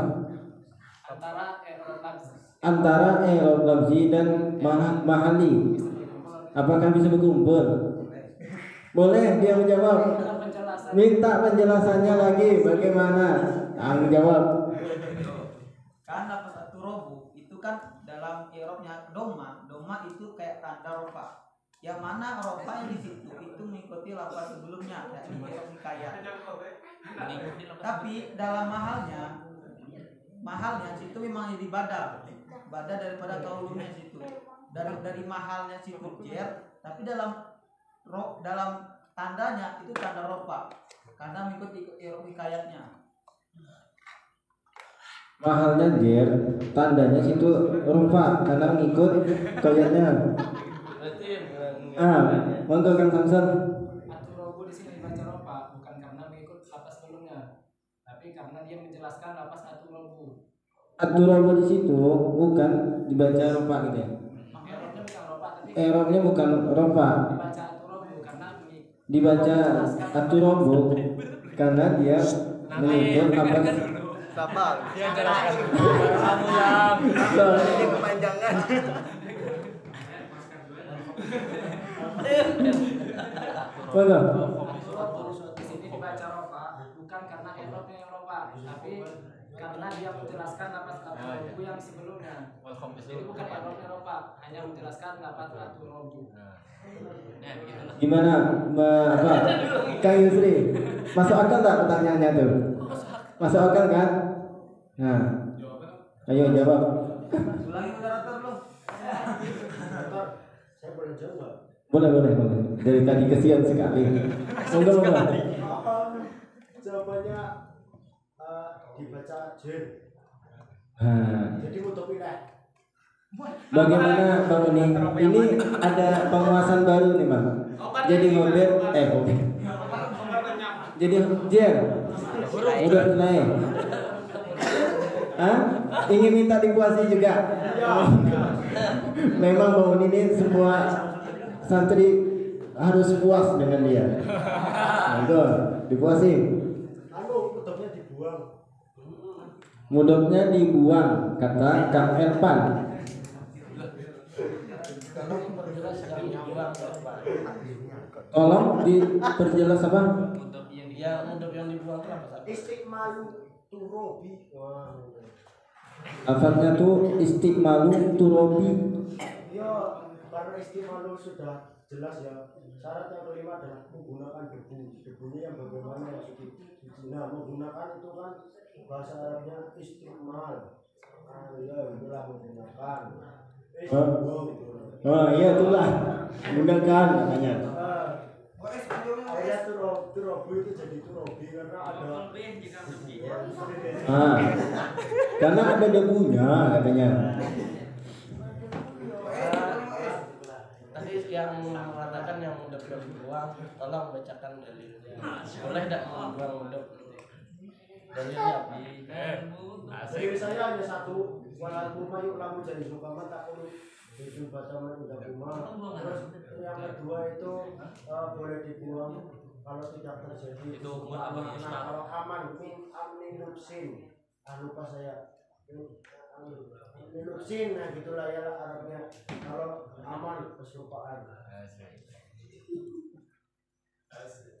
Antara i'rab lafzi dan mahalli. Apakah bisa berkumpul? Boleh dia menjawab. Minta penjelasannya lagi bagaimana? Jawab. Kan lafaz aturabu itu kan dalam i'rabnya doma itu kayak tanda rofa. Yang mana rofa yang di situ itu mengikuti lafaz sebelumnya, yakni i'rab hikayat. Tapi dalam mahalnya situ memang jadi badal daripada kaulunnya situ. Dari mahalnya situ jer, tapi dalam tandanya itu tanda rofa karena mengikuti i'rab hikayatnya. Mahalnya jer, tandanya situ rofa karena mengikut kayatnya. Monggo Kang Samsul. Aturabu di sini dibaca rofa bukan karena mengikut lafaz sebelumnya, tapi karena dia menjelaskan lafaz aturabu. Aturabu di situ bukan dibaca rofa gitu ya. I'rabnya bukan rofa. Dibaca aturabu karena dia mengikut lafaz. Sabar. Dia jelaskan. Kamu yang soalnya ini kepanjangan. Monggo. Di sini dibaca rofa bukan karena i'rabnya yang rofa, tapi karena dia menjelaskan lafaz aturabu yang sebelumnya. Jadi bukan i'rabnya rofa, hanya menjelaskan lafaz aturabu. Gimana apa Kang Yusri? Masuk akal tak pertanyaannya tuh? Masuk akal kan? Nah, ayo jawab. Ulangi moderator lo. Saya boleh jawab. Boleh. Dari tadi kesian sekali. Monggo. Jawabannya dibaca jer. Jadi untuk pindah. Bagaimana Bang Uni? Ini ada penguasaan baru nih Bang. Jadi ngobrol jadi jer. Udah naik. Ingin minta dipuasi juga. Memang Bang Uni ini semua santri harus puas dengan dia. Monggo, dipuasi. Mudoknya dibuang. Mudoknya dibuang, kata Kang Erpan. Tolong diperjelas apa? Mudok yang dibuang itu apa? Istiqmalu turobi. Lafaznya tuh istiqmalu turobi. Ya, karena istiqmalu sudah jelas ya. Syarat yang kelima adalah menggunakan debu. Debunya yang bagaimana maksudnya? Nah, menggunakan itu kan bahasa Arabnya istiqmal. Ya, itulah menggunakan. Oh iya itulah menggunakan namanya. Saya turobu itu jadi turobi karena ada. Karena ada debunya katanya. Tadi yang mengatakan yang sudah dibuang, tolong bacakan dalilnya. Boleh tidak membuang untuk dalilnya? Dari saya hanya satu, walaupun mayuk lamu jadi sukama tak perlu itu bacaman udah rumah. Terus yang kedua itu boleh dibuang kalau tidak terjadi Itu apa, Ustaz? kalau aman min aminupsin. Lupa saya aminupsin, nah gitulah ya Arabnya. Kalau aman kesukaan.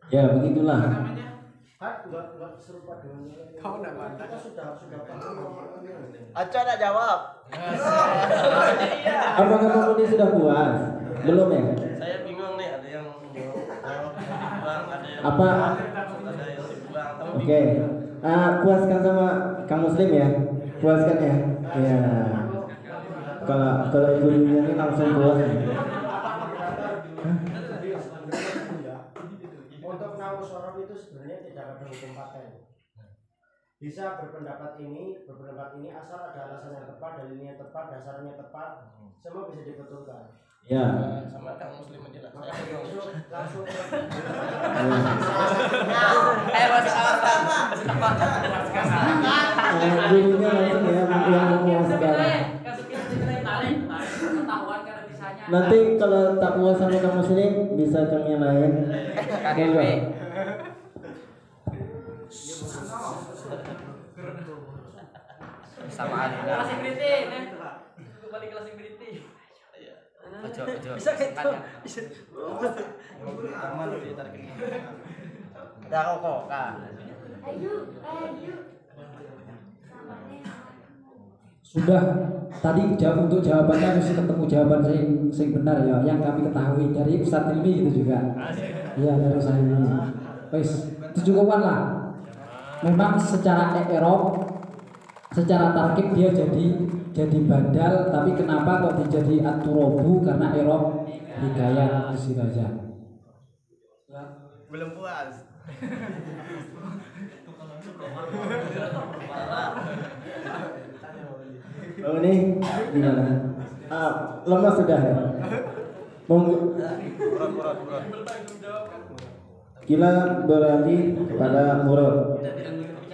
Ya begitulah. Enggak serupa dengan kau enggak kita sudah paham. Aca nak jawab. Apakah penghuni sudah puas? Belum ya? Saya bingung nih, ada yang dibuang, ada yang Apa? ada yang dibuang. Tapi Oke. Puaskan sama Kang Muslim ya. Puaskan ya. Ya. Kalau gurunya ini langsung puas. Untuk nausorot itu sebenarnya tidak ada hukum paten. Bisa berpendapat ini asal ada alasan yang tepat, dalilnya tepat, dasarnya tepat, semua bisa dibetulkan. Ya. sama Kang Muslim aja lah. Saya Langsung Gurunya langsung ya yang memuaskan. Nanti kalau tak puas sama Kang Muslim bisa Kang yang lain. sama Alina. Kelas yang beriti, nih. Kembali kelas yang beriti. Ojo. Bisa gitu. Aman ditarik ini. Ada kok, Kak. Sudah tadi untuk jawabannya harus ketemu jawaban yang benar ya, yang kami ketahui dari Ustadz Ilmi itu juga. Iya dari Ustadz Ilmi. Wes, itu cukupan lah. Memang secara i'rab, secara tarkib dia jadi badal, tapi kenapa kok dijadi at-turabu? Karena i'rab hikayat di situ aja. Belum puas. Oh ini gimana? Lemas sudah ya? Kita beralih pada murad.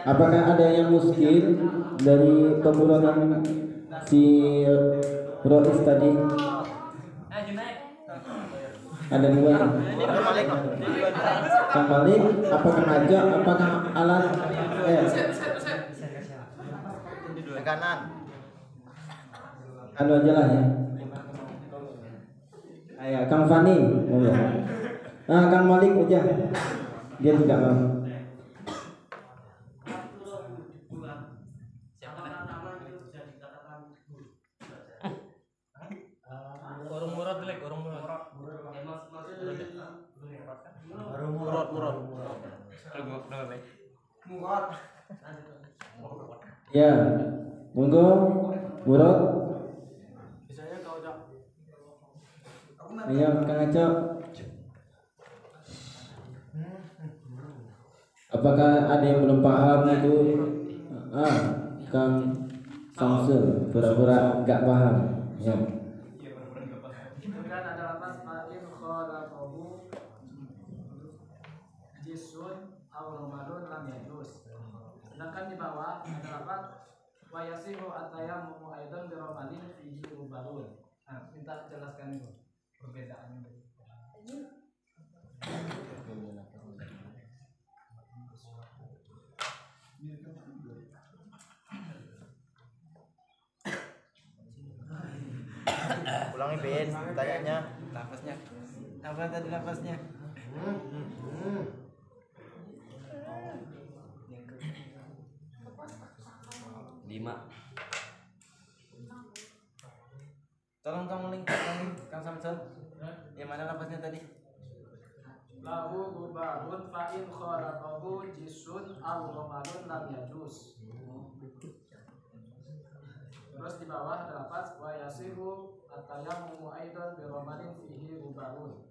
Apakah ada yang muskil dari pemuradan si Rois tadi? Ada dua. Kang Malik, apakah aja? Apakah alat? Kanan. Anu aja lah ya. Ayo, Kang Fani. Nah, Kang Malik aja. Dia tidak mau. Orang murad lek, orang murad. Murad. Ya, monggo, murad. Misalnya kau Cok. Ayo, Kang Acok. Apakah ada yang belum paham itu? Kang Samsul, pura-pura nggak paham. Ya. Kemudian ada lapas fa'in khalaqahu jisun aw ramadun lam yajuz. Sedangkan di bawah ada lapas wa yasihu at-tayammumu aidan bi ramadin fihi rubalun. Nah, minta jelaskan itu perbedaannya. Ulangi Ben, tanyanya. Nafasnya. Apa tadi nafasnya? Lima. Tolong kamu lingkupkan Kang Samsul. Yang mana nafasnya tadi? Lahu gubarun fa'in khalaqahu jisun aw ramadun lam yajuz. Terus di bawah ada lapas wa yasihu at-tayammumu aidan bi ramadin fihi gubarun.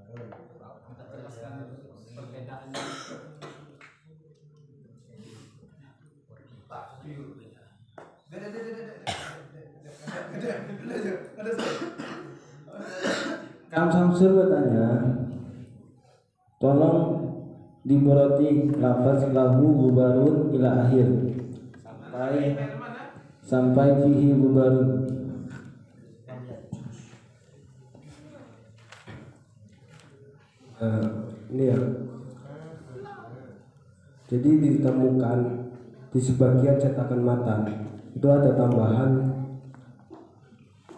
Kita jelaskan perbedaannya. Kang Samsul bertanya, Tolong diberoti lafaz lahu gubarun ila akhir sampai fihi gubarun. Ini ya. Jadi ditemukan di sebagian cetakan mata itu ada tambahan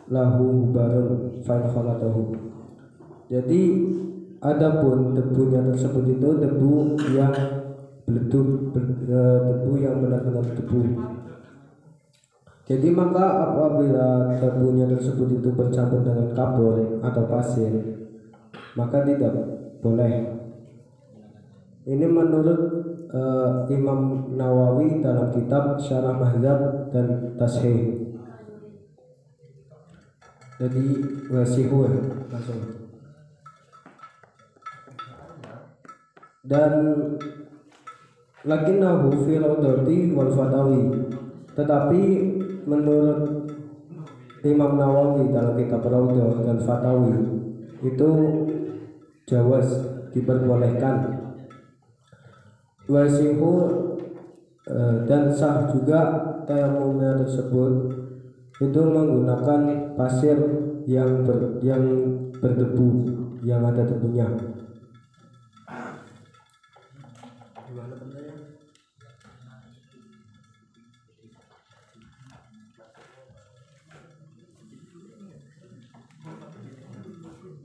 lahu gubarun fa'in khalatahu. Jadi adapun debunya tersebut itu debu yang beleduk, debu yang benar-benar debu. Jadi maka apabila debunya tersebut itu bercampur dengan kapur atau pasir, maka tidak boleh. Ini menurut Imam Nawawi dalam kitab Syarah Mahdzab dan Tashih. Jadi wasihu langsung. Dan lakinnahu fi rawdati wal fatawi, tetapi menurut Imam Nawawi dalam kitab Rawdah dan Fatawi itu jawaz, diperbolehkan. Wasihu dan sah juga tayamumnya tersebut itu menggunakan pasir yang berdebu, yang ada debunya.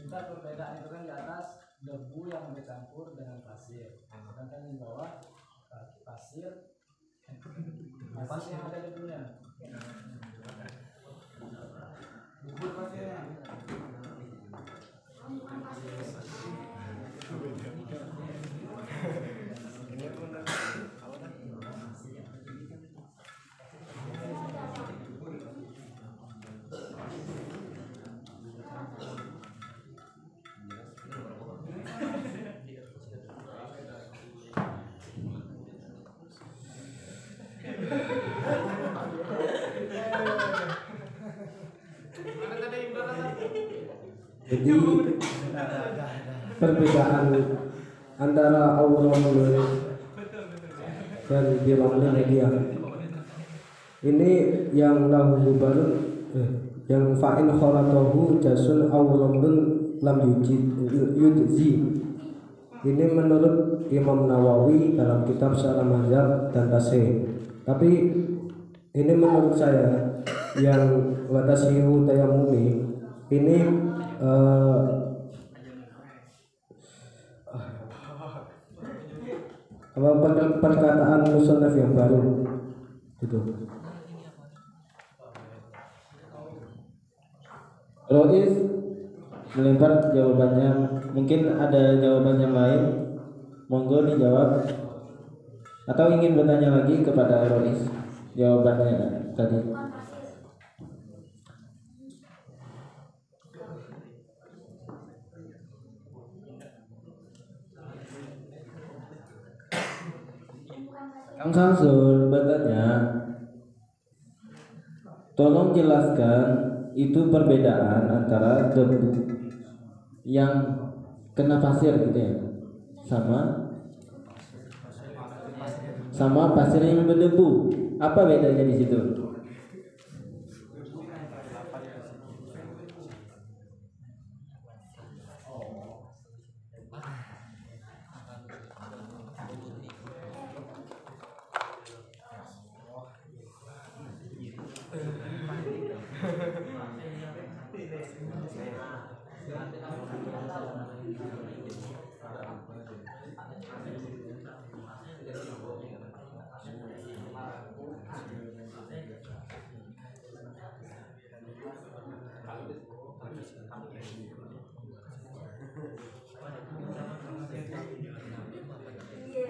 Kita perbedaan itu kan di atas debu yang bercampur dengan pasir, sedangkan di bawah pasir yang ada debunya. Bubur pasirnya. Jadi perbedaan antara awrul dan bilamul dia ini yang lahu gubarun, yang fa'in khalatahu jasun awrulun lam yujzi. Ini menurut Imam Nawawi dalam kitab Syarah Mahdzab dan Tashih. Tapi ini menurut saya yang watasihu tayamumi ini perkataan musannaf yang baru itu. Rois melempar jawabannya, mungkin ada jawaban yang lain, monggo dijawab atau ingin bertanya lagi kepada Rois jawabannya tadi. Kang Samsul bertanya, tolong jelaskan itu perbedaan antara debu yang kena pasir gitu ya, sama pasir yang berdebu. Apa bedanya di situ?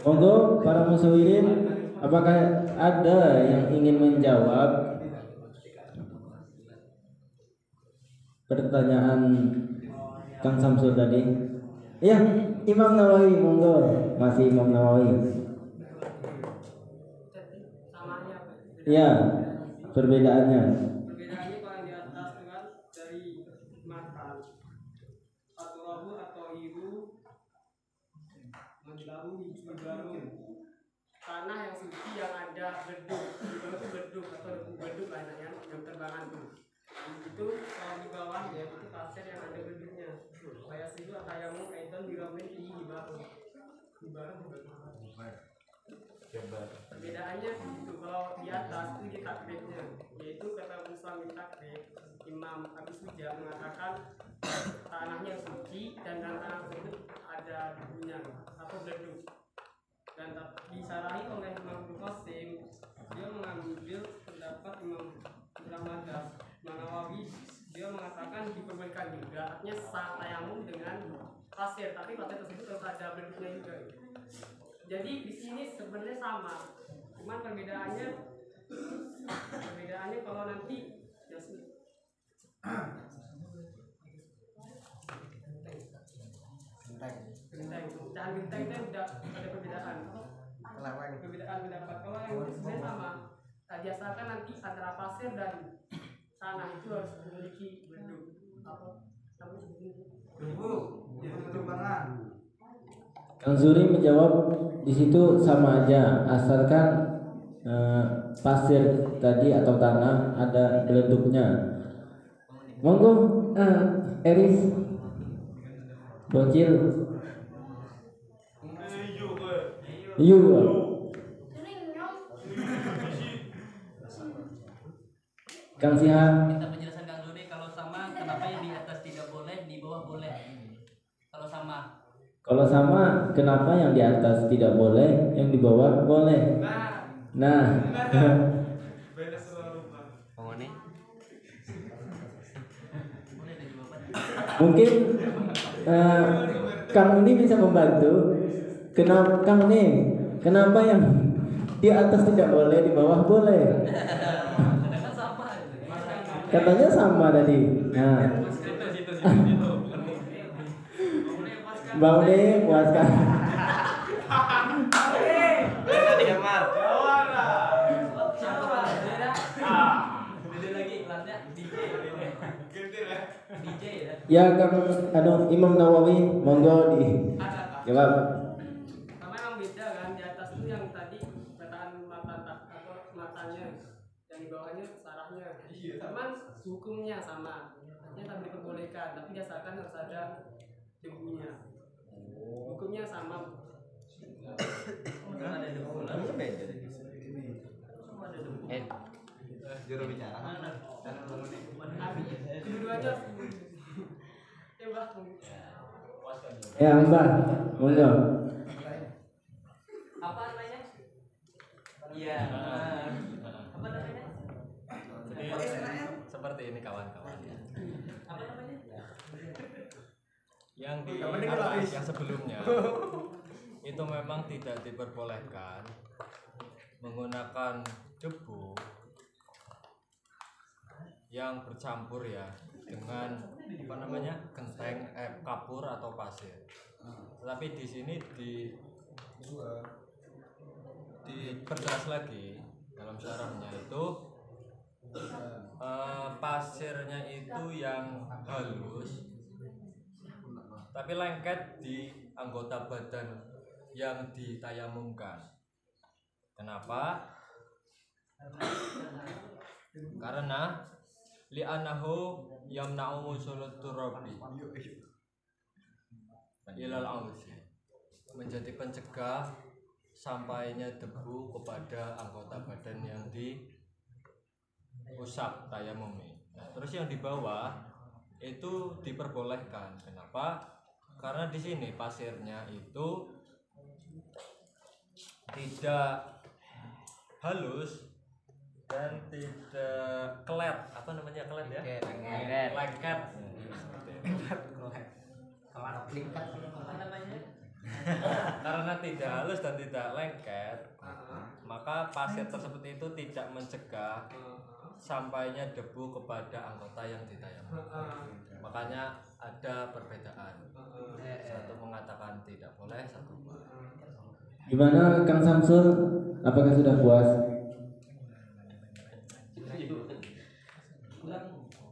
Monggo para musyawirin, apakah ada yang ingin menjawab pertanyaan Kang Samsul tadi? Iya, Imam Nawawi, monggo. Masih Imam Nawawi. Iya, perbedaannya. Perbedaannya kalau yang di atas dengan dari mata atau rabu atau iru tanah yang suci yang ada beduk, itu beduk atau debu-beduk lah yang terbangan tuh. Itu kalau di bawah ya itu pasir yang ada beduknya. Kayak situ tayamu kaitan diramen di bawah. Di bawah perbedaannya itu kalau di atas itu di takribnya, yaitu kata Muslim takrib Imam Abi Suja mengatakan tanahnya suci dan dalam tanah tersebut ada debunya atau beduk. Dan disarahi oleh Imam Qasim, dia mengambil pendapat Imam Ramadan Nawawi, dia mengatakan diperbolehkan juga, artinya sah tayamum dengan pasir, tapi pasir tersebut harus ada beduknya juga. Jadi di sini sebenarnya sama, cuman perbedaannya kalau nanti ya genteng itu udah ada perbedaan pendapat. Kalau yang itu sebenarnya sama, biasakan nanti antara pasir dan tanah itu harus memiliki beduk terbangan. Kang Zuri menjawab di situ sama aja, asalkan pasir tadi atau tanah ada beleduknya. Monggo, Eris, Bocil, Kang Siha. Minta penjelasan Kang Zuri, kalau sama kenapa yang di atas tidak boleh, di bawah boleh? Kalau sama Kenapa yang di atas tidak boleh, yang di bawah boleh? Nah. Mungkin Kang ini bisa membantu. Kenapa yang di atas tidak boleh, di bawah boleh? Katanya sama tadi. Nah. Bang nih puaskan. Di kamar. Ya Kang Imam Nawawi, monggo di jawab. sama yang beda kan, di atas itu yang tadi petaan matanya, yang di bawahnya sarahnya. Cuman hukumnya sama, artinya tak diperbolehkan, tapi biasakan harus ada debunya. Hukumnya sama. Juru bicara. Dua-duanya. Ya Mbak, monggo. apa namanya? Iya. Apa namanya? Seperti ini kawan-kawan. Apa namanya? Yang di atas yang sebelumnya itu memang tidak diperbolehkan menggunakan debu yang bercampur ya dengan genteng, kapur atau pasir. Tetapi di sini diperjelas lagi dalam syarahnya itu pasirnya itu yang halus tapi lengket di anggota badan yang ditayamumkan. Kenapa? Karena li'annahu yamna'u wusulut turabi ilal ausi, menjadi pencegah sampainya debu kepada anggota badan yang diusap tayamumi. Nah, terus yang di bawah itu diperbolehkan. Kenapa? Karena di sini pasirnya itu tidak halus dan tidak kelet, lengket. Karena tidak halus dan tidak lengket, maka pasir tersebut itu tidak mencegah sampainya debu kepada anggota yang ditayamum. Makanya ada perbedaan. Satu mengatakan tidak boleh, satu boleh. Gimana Kang Samsul? Apakah sudah puas?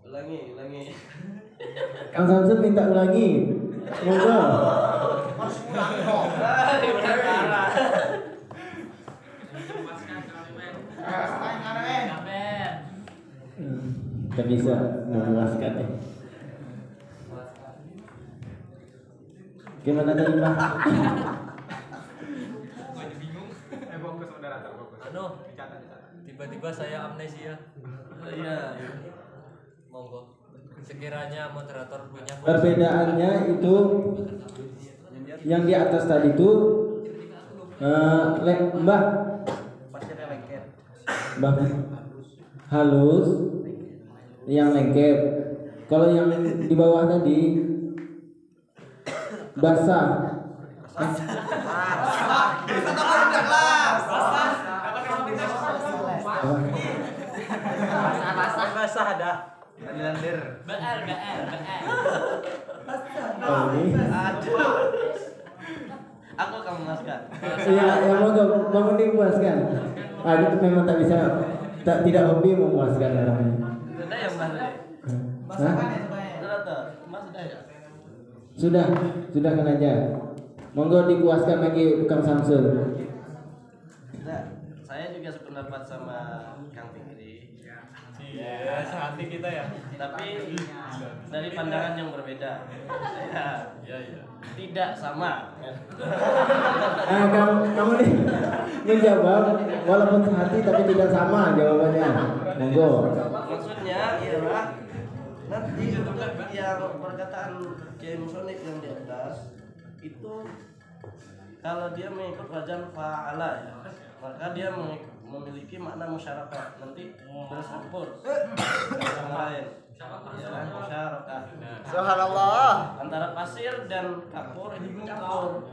Ulangi. Kang Samsul minta ulangi. Monggo. Tidak bisa memuaskan ya. Gimana tadi Pak? Fokus saudara terfokus. Tiba-tiba saya amnesia. Iya. Monggo. Sekiranya moderator punya Perbedaannya itu yang di atas tadi itu Mbak halus, yang lengket. Kalau yang di bawah tadi basah. Basah ada. Landir. BR. Aduh. Aku akan memuaskan. Iya, yang mau dipuaskan. Itu memang tidak hobi memuaskan orangnya. Sudah ya Mas? Mas sudah ya? Sudah kan aja. Monggo dipuaskan lagi Kang Samsul. Nah, saya juga sependapat sama Kang Fikri. Iya, sehati kita ya. Tapi dari pandangan yang berbeda. Iya. Tidak sama. Kamu nih menjawab walaupun sehati tapi tidak sama jawabannya. Monggo. Maksudnya ialah nanti yang perkataan James Sonic yang di atas itu kalau dia mengikut wajan fa'ala ya, maka dia memiliki makna masyarakat, nanti bercampur sama lain ya, masyarakat. Subhanallah. Antara pasir dan kapur itu bercampur.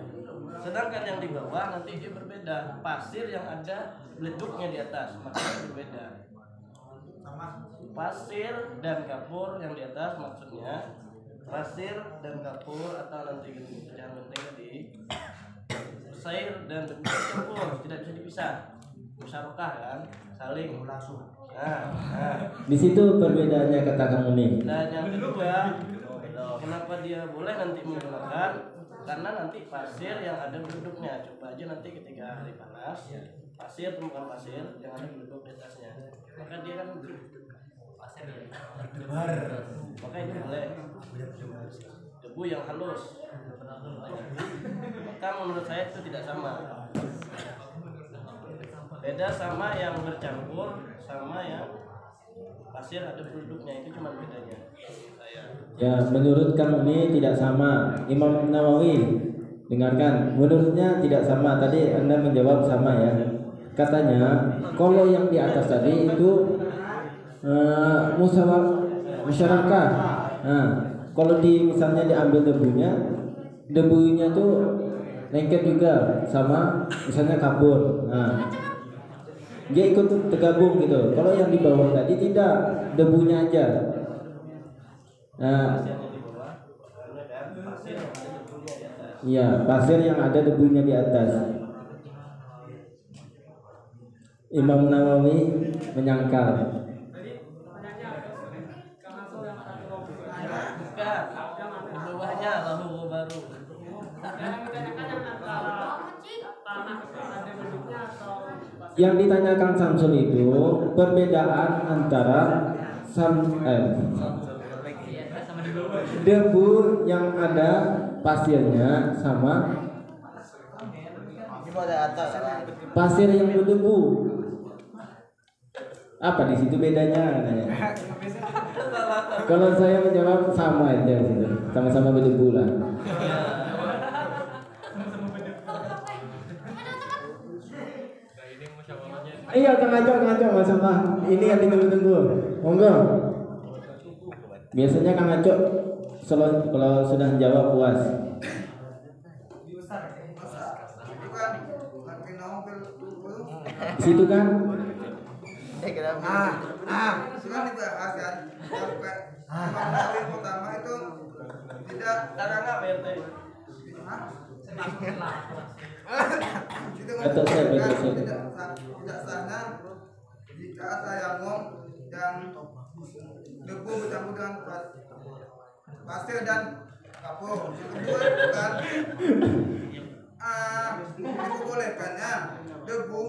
Sedangkan yang di bawah nanti dia berbeda. Pasir yang ada beleduknya di atas, makanya berbeda. Pasir dan kapur yang di atas maksudnya pasir dan kapur atau nanti pecahan genteng tadi, air dan debu bercampur, tidak bisa dipisah. Musyarakah kan, saling langsung. Di situ perbedaannya kata kamu nih. Dan yang kedua, kenapa dia boleh nanti menggunakan? Karena nanti pasir yang ada penduduknya. Coba aja nanti ketika hari panas, pasir temukan pasir yang ada penduduk di atasnya. Maka dia kan pasir ya. Maka itu boleh. Debu yang halus. Maka menurut saya itu tidak sama. Beda sama yang bercampur sama yang pasir ada penduduknya, itu cuma bedanya. Ya, menurut kamu ini tidak sama. Imam Nawawi, dengarkan, menurutnya tidak sama. Tadi Anda menjawab sama ya. Katanya kalau yang di atas tadi itu masyarakat. Nah, kalau misalnya diambil debunya tuh lengket juga sama misalnya kabur. Nah, dia ikut tergabung gitu. Kalau yang di bawah tadi tidak, debunya aja. Nah, iya, pasir yang ada debunya di atas. Imam Nawawi menyangkal. Bawahnya lahu baru. Yang ditanyakan Samsul itu perbedaan antara debu yang ada pasirnya sama pasir yang berdebu. Apa di situ bedanya? Kalau saya menjawab sama aja gitu. Sama-sama berdebu lah. Iya, Kang Acok masalah ini yang ditunggu-tunggu. Monggo. Biasanya Kang Acok kalau sudah jawab puas. Di situ kan? Sudah dibahas kan. Sampai pertama itu tidak Karena nggak BRT. Betul saya. Tidak sahnya jika tayamum dan debu bercampur dengan pasir dan kapur. Kedua bukan diperbolehkannya debu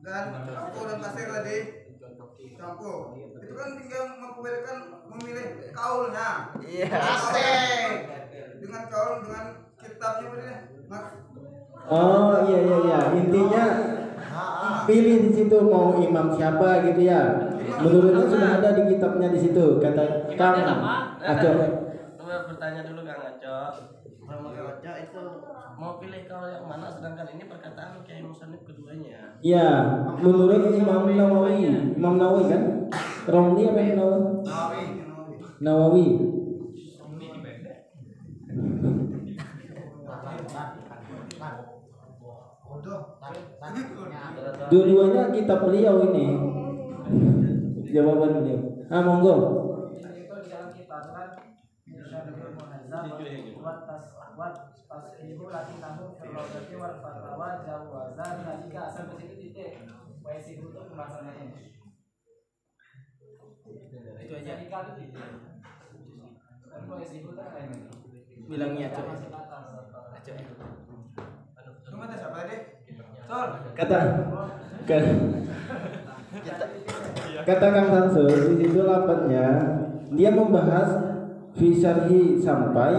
dan kapur dan pasir tadi campur. Itu kan tinggal membedakan memilih kaulnya. Iya. Asik. Dengan kaul dengan kitabnya benar. Oh iya. Intinya pilih di situ mau imam siapa gitu ya. Menurutnya sudah ada di kitabnya di situ kata Kang Aco. Bertanya dulu Kang Aco. Kalau Kang Aco itu mau pilih kaul yang mana sedangkan ini perkataan Kiai Musannif keduanya. Ya, menurut Imam Nawawi kan? Romli apa yang Nawawi? Dua-duanya kitab beliau ini. Jawaban beliau. Monggo. Itu aja. Bilangnya Aco. Cuma siapa tadi? Kata Kang Samsul di situ lapatnya dia membahas fi syarhi sampai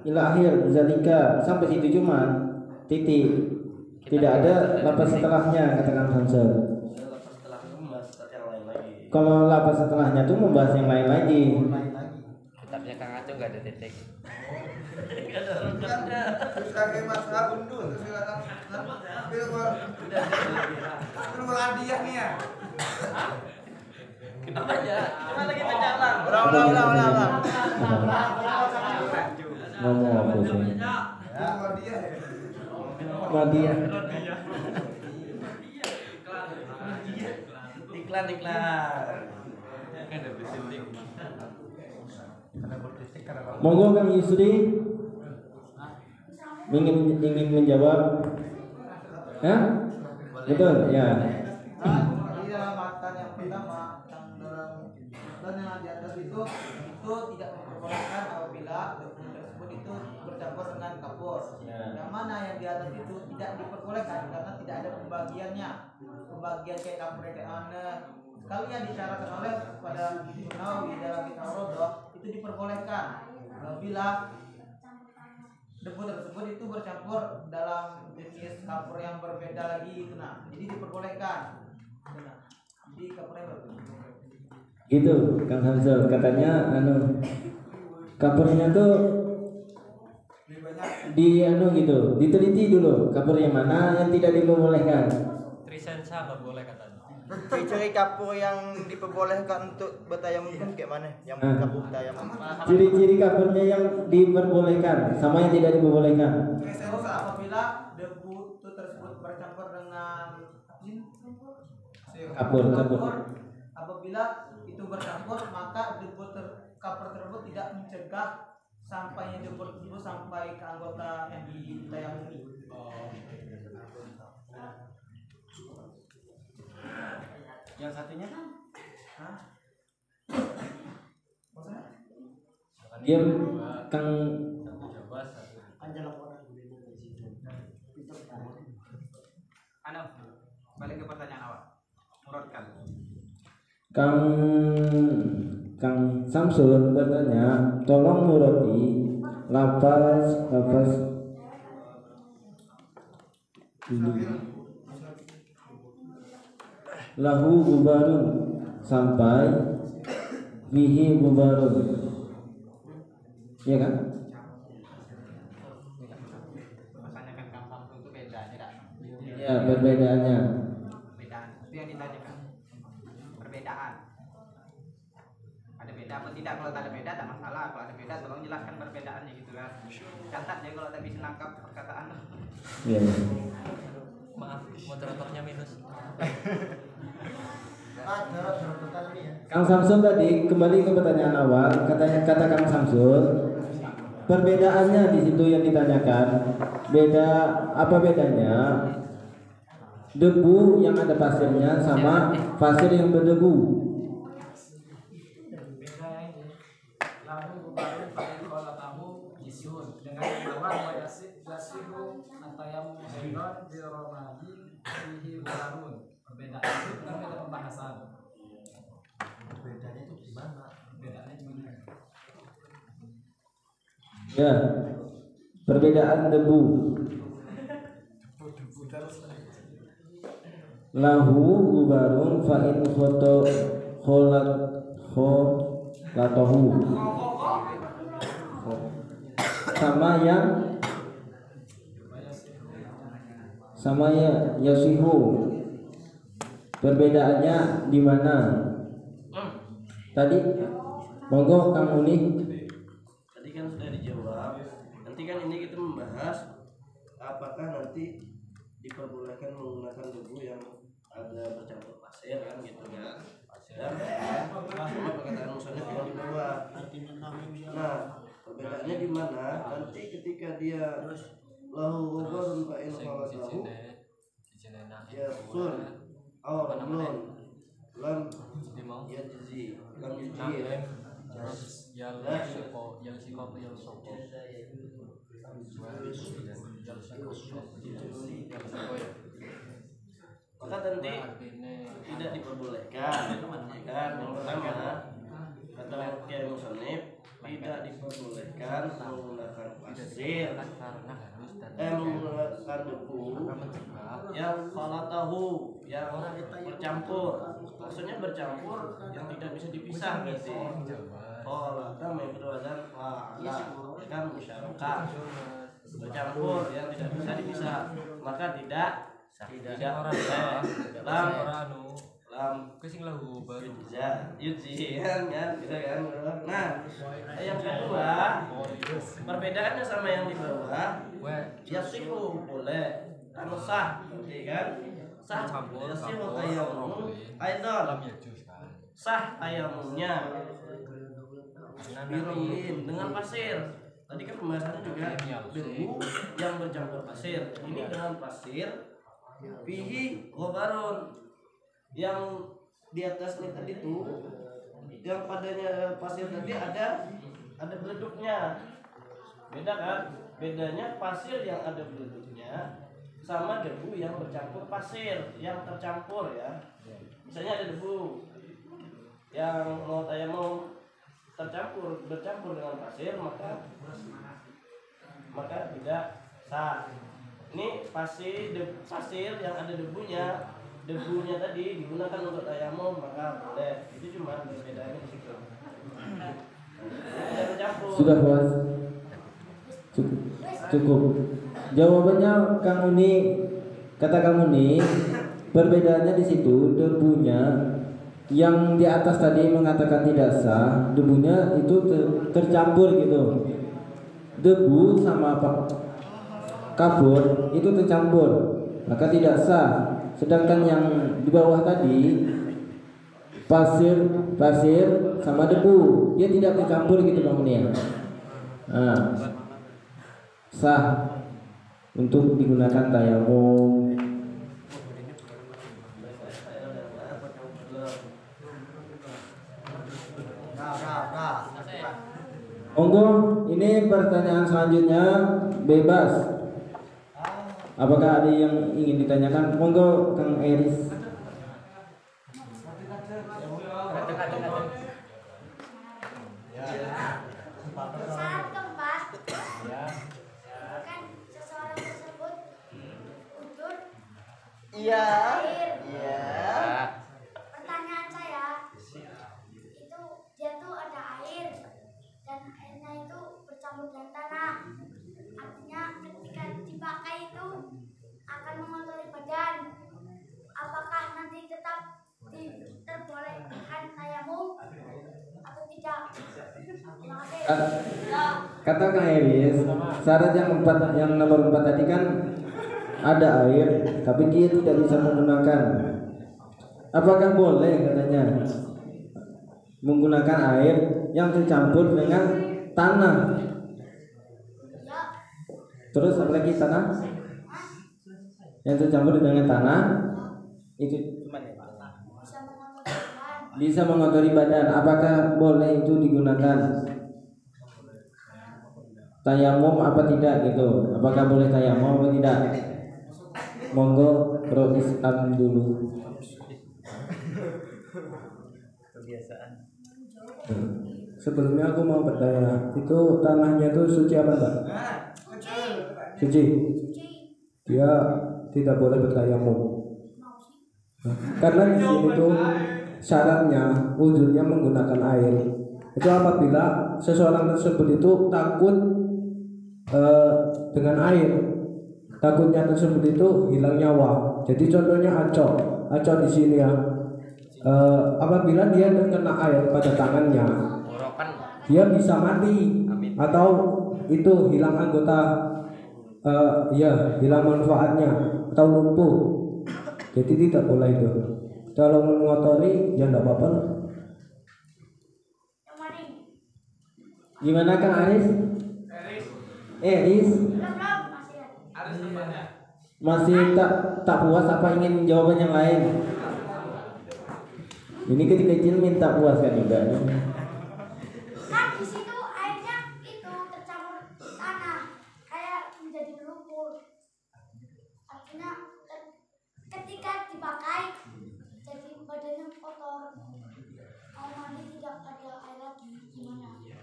ila akhir zalika sampai situ cuma titik, tidak ada lapas setelahnya kata Kang Samsul. Kalau lapas setelahnya tuh membahas yang lain lagi. Kitabnya Kang Aco nggak ada titik. Sebagai masalah undur silakan. Keluar hadiah nih ya. Kenapa aja? Gimana kita jalan? Udah. Ngomong apa sih? Hadiah. Iklan. Monggo Kang Yusri ingin menjawab. Hah? Betul ya. Di dalam matan yang pertama dan yang di atas itu tidak diperbolehkan apabila dokumen tersebut itu bercampur dengan kapur. Yang mana yang di atas itu tidak diperbolehkan karena tidak ada pembagiannya. Pembagian kayak kapur kayak mana. Sekali yang disyaratkan oleh pada Nawawi dalam kitab Rodoh itu diperbolehkan apabila debu tersebut itu bercampur dalam jenis kapur yang berbeda lagi itu jadi diperbolehkan. Jadi kapur yang berbeda. Gitu Kang Hamzul katanya kapurnya tuh gitu diteliti dulu kapur yang mana yang tidak diperbolehkan. Trisensa nggak boleh katanya. Ciri-ciri kapur yang diperbolehkan untuk bertayamum kan kayak mana? Yang kapur tayamum. Ciri-ciri kapurnya yang diperbolehkan sama yang tidak diperbolehkan. Apabila debu itu tersebut bercampur dengan kapur. Apabila itu bercampur maka kapur tersebut tidak mencegah sampainya debu tersebut sampai ke anggota yang ditayamumi. Yang satunya? Dia Kang balik ke pertanyaan awal. Murotkan. Kang Samsul bertanya, tolong murati lafaz lahu gubarun sampai bihi gubarun, ya kan? Ya, perbedaannya. Itu yang ditanyakan. Perbedaan. Ada beda apa tidak? Kalau tak ada beda tak masalah. Kalau ada beda tolong jelaskan perbedaannya gitu kan. Catat ya kalau tak bisa nangkap perkataan. Iya. Maaf, moderatornya minus. Kang Samsul tadi kembali ke pertanyaan awal, kata Kang Samsul, perbedaannya di situ yang ditanyakan, apa bedanya debu yang ada pasirnya sama pasir yang berdebu? Perbedaan itu kan beda pembahasan. Ya, perbedaan debu. Lahu gubarun fa in kholatahu. Sama ya yasihu. Perbedaannya di mana? Tadi monggo Kang Uni. Tadi kan sudah dijawab. Nanti kan ini kita membahas apakah nanti diperbolehkan menggunakan debu yang ada bercampur pasir kan gitu ya. Dan sama perkataan musonef yang di bawah. Nah, perbedaannya di mana? Nanti ketika dia lahu ghubarun fa in khalatahu ya sur awalun lam yajzi lam yajzi maka nanti tidak diperbolehkan ya kan. Yang pertama kata Kiai Musonif tidak diperbolehkan menggunakan pasir menggunakan debu yang khalatahu yang bercampur. Maksudnya bercampur yang tidak bisa dipisah berarti. Khalata menggunakan kan musyarakah bercampur yang tidak bisa dipisah, maka tidak lam kesing lahu baru yudzi kan gitu kan. Nah, yang kedua perbedaannya sama yang di bawah. Yasihu boleh anu sah berarti kan sah yasihu tayammum aidan sah tayammumnya birumlin dengan pasir. Tadi kan pembahasannya juga debu yang bercampur pasir. Ini dengan pasir fihi ghabarun yang di atasnya tadi tuh yang padanya pasir tadi ada beleduknya. Beda kan? Bedanya pasir yang ada beleduknya sama debu yang bercampur pasir yang tercampur ya. Misalnya ada debu yang mau tayamum bercampur dengan pasir maka tidak sah. Ini pasir yang ada debunya tadi digunakan untuk tayamum maka boleh. Itu cuma bedanya di situ. Sudah puas? Cukup. Jawabannya Kang Uni, kata Kang Uni, perbedaannya di situ debunya yang di atas tadi mengatakan tidak sah, debunya itu tercampur gitu. Debu sama kabur itu tercampur, maka tidak sah. Sedangkan yang di bawah tadi pasir sama debu, dia tidak tercampur gitu Bang Uni. Nah, sah untuk digunakan tayamum. Monggo, ini pertanyaan selanjutnya bebas. Apakah ada yang ingin ditanyakan? Monggo Kang Eris. Saat keempat, kan seseorang tersebut udur. Iya. Pertanyaan saya, itu dia tuh ada air dan airnya itu bercampur dengan tanah. Artinya ketika dipakai itu akan mengotori badan. Apakah nanti tetap diperbolehkan tayamum atau tidak? Terima kasih. Kata Kang Eris, syarat yang nomor 4 tadi kan ada air, tapi dia tidak bisa menggunakan. Apakah boleh katanya menggunakan air yang tercampur dengan tanah? Terus apa lagi tanah? Yang tercampur dengan tanah itu bisa mengotori badan. Apakah boleh itu digunakan tayamum apa tidak gitu? Apakah boleh tayamum atau tidak? Monggo Bro Islam dulu. Kebiasaan. Sebelumnya aku mau bertanya, itu tanahnya itu suci apa enggak? Suci. Dia tidak boleh bertayamum. Karena di sini tuh syaratnya wudhunya menggunakan air. Itu apabila seseorang tersebut itu takut dengan air, takutnya tersebut itu hilang nyawa. Jadi contohnya Aco di sini ya. Apabila dia terkena air pada tangannya, dia bisa mati atau itu hilang anggota, hilang manfaatnya atau lumpuh. Jadi tidak boleh itu. Kalau mengotori ya tidak apa-apa. Gimana Kang Aris? Eris? Masih tak puas apa ingin jawaban yang lain? Ini kecil-kecil minta puas kan juga. Kan di situ airnya itu tercampur tanah kayak menjadi lumpur. Artinya ketika dipakai jadi badannya kotor. Kalau mandi tidak ada air lagi gimana? Ayo.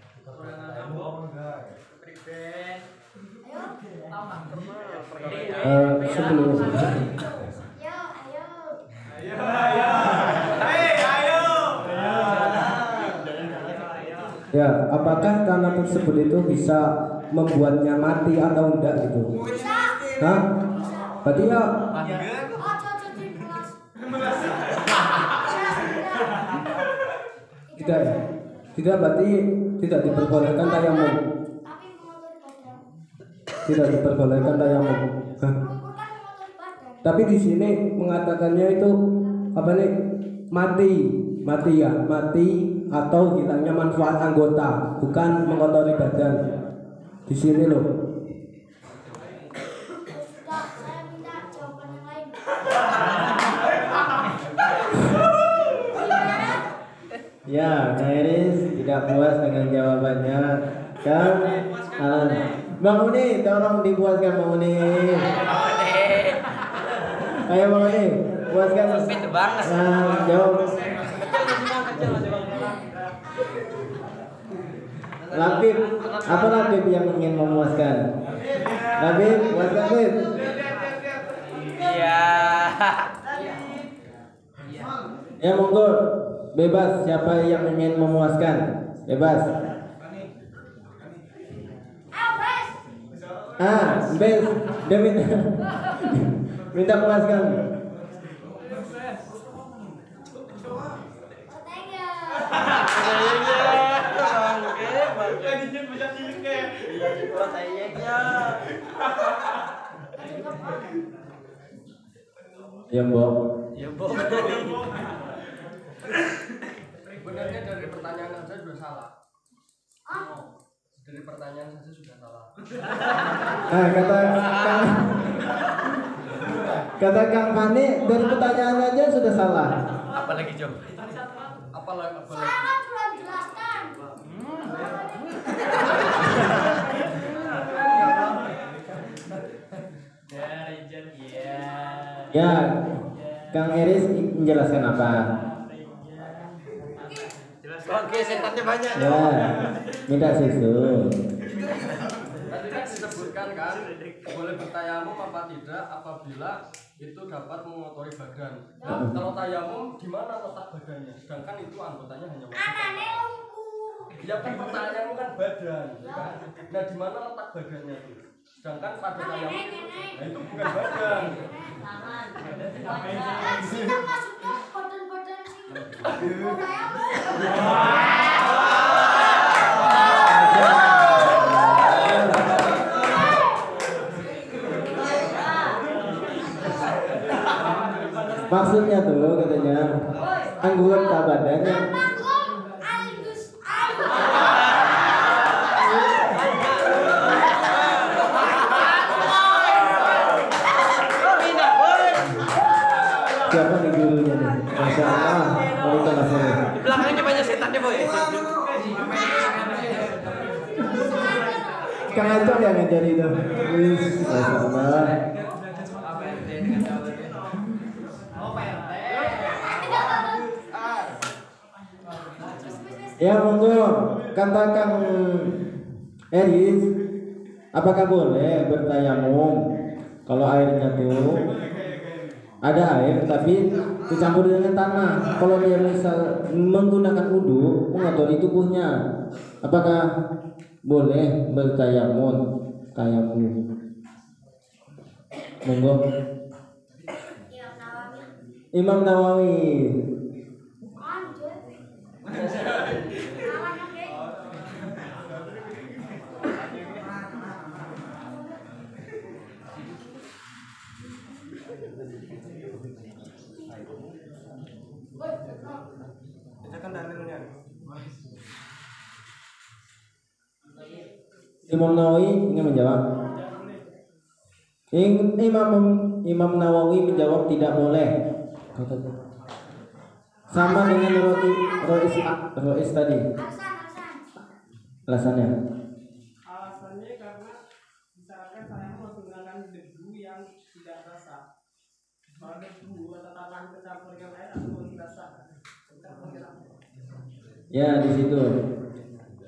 Sebelum ya, apakah tanah tersebut itu bisa membuatnya mati atau enggak gitu? Bisa. Hah? Berarti ya tidak ya? Tidak, berarti tidak diperbolehkan tayamum. Tidak diperbolehkan tayamum. Hah? Tapi di sini mengatakannya itu apa nih? Mati atau hilangnya manfaat anggota, bukan mengotori badan. Di sini loh. Ya, Kang Iris tidak puas dengan jawabannya. Kang Alan, Bang Uni, tolong dipuaskan Bang Uni. Ayo Bang Uni, puaskan. Nah, jawab. Labib, apa Labib yang ingin memuaskan? Labib, puaskan Labib. Iya. Ya monggo, bebas siapa yang ingin memuaskan, bebas. Bes, dia minta puaskan. Ya Mbok. Sebenarnya dari pertanyaan saja sudah salah. Dari pertanyaan saja sudah salah. Kata Kang Fani, dari pertanyaan aja sudah salah. Apalagi Jom? Apalagi? Saya kan belum jelaskan. Ya, Kang Eris menjelaskan apa? Oke, setannya banyak. Ya, minta susu. Tadi kan disebutkan kan boleh bertayamum apa tidak apabila itu dapat mengotori badan. Nah, kalau tayamum di mana letak badannya? Sedangkan itu anggotanya hanya wajib. Ya kan pertanyaanmu kan badan, kan? Nah di mana letak badannya itu? Sedangkan pada tayamum, nah itu bukan badan. Kita masuknya badan-badan sini. Maksudnya tuh katanya anggota badannya. Siapa nih gurunya nih? Masya Allah, wanita nasari. Di belakangnya banyak setannya boy. Kang Anton yang ngajari itu. Masya Allah. Ya monggo, kata Kang Eris, apakah boleh bertayamum kalau airnya tuh ada air tapi dicampur dengan tanah? Kalau dia misal menggunakan wudu mengotori tubuhnya, apakah boleh bertayamum? Tayamum. Monggo. Imam Nawawi. Imam Nawawi ingin menjawab. Imam Nawawi menjawab tidak boleh. Sama dengan Rois tadi. Alasannya? Alasannya karena misalkan saya menggunakan debu yang tidak basah. Kalau debu atau tanah tercampur dengan air atau tidak basah. Ya,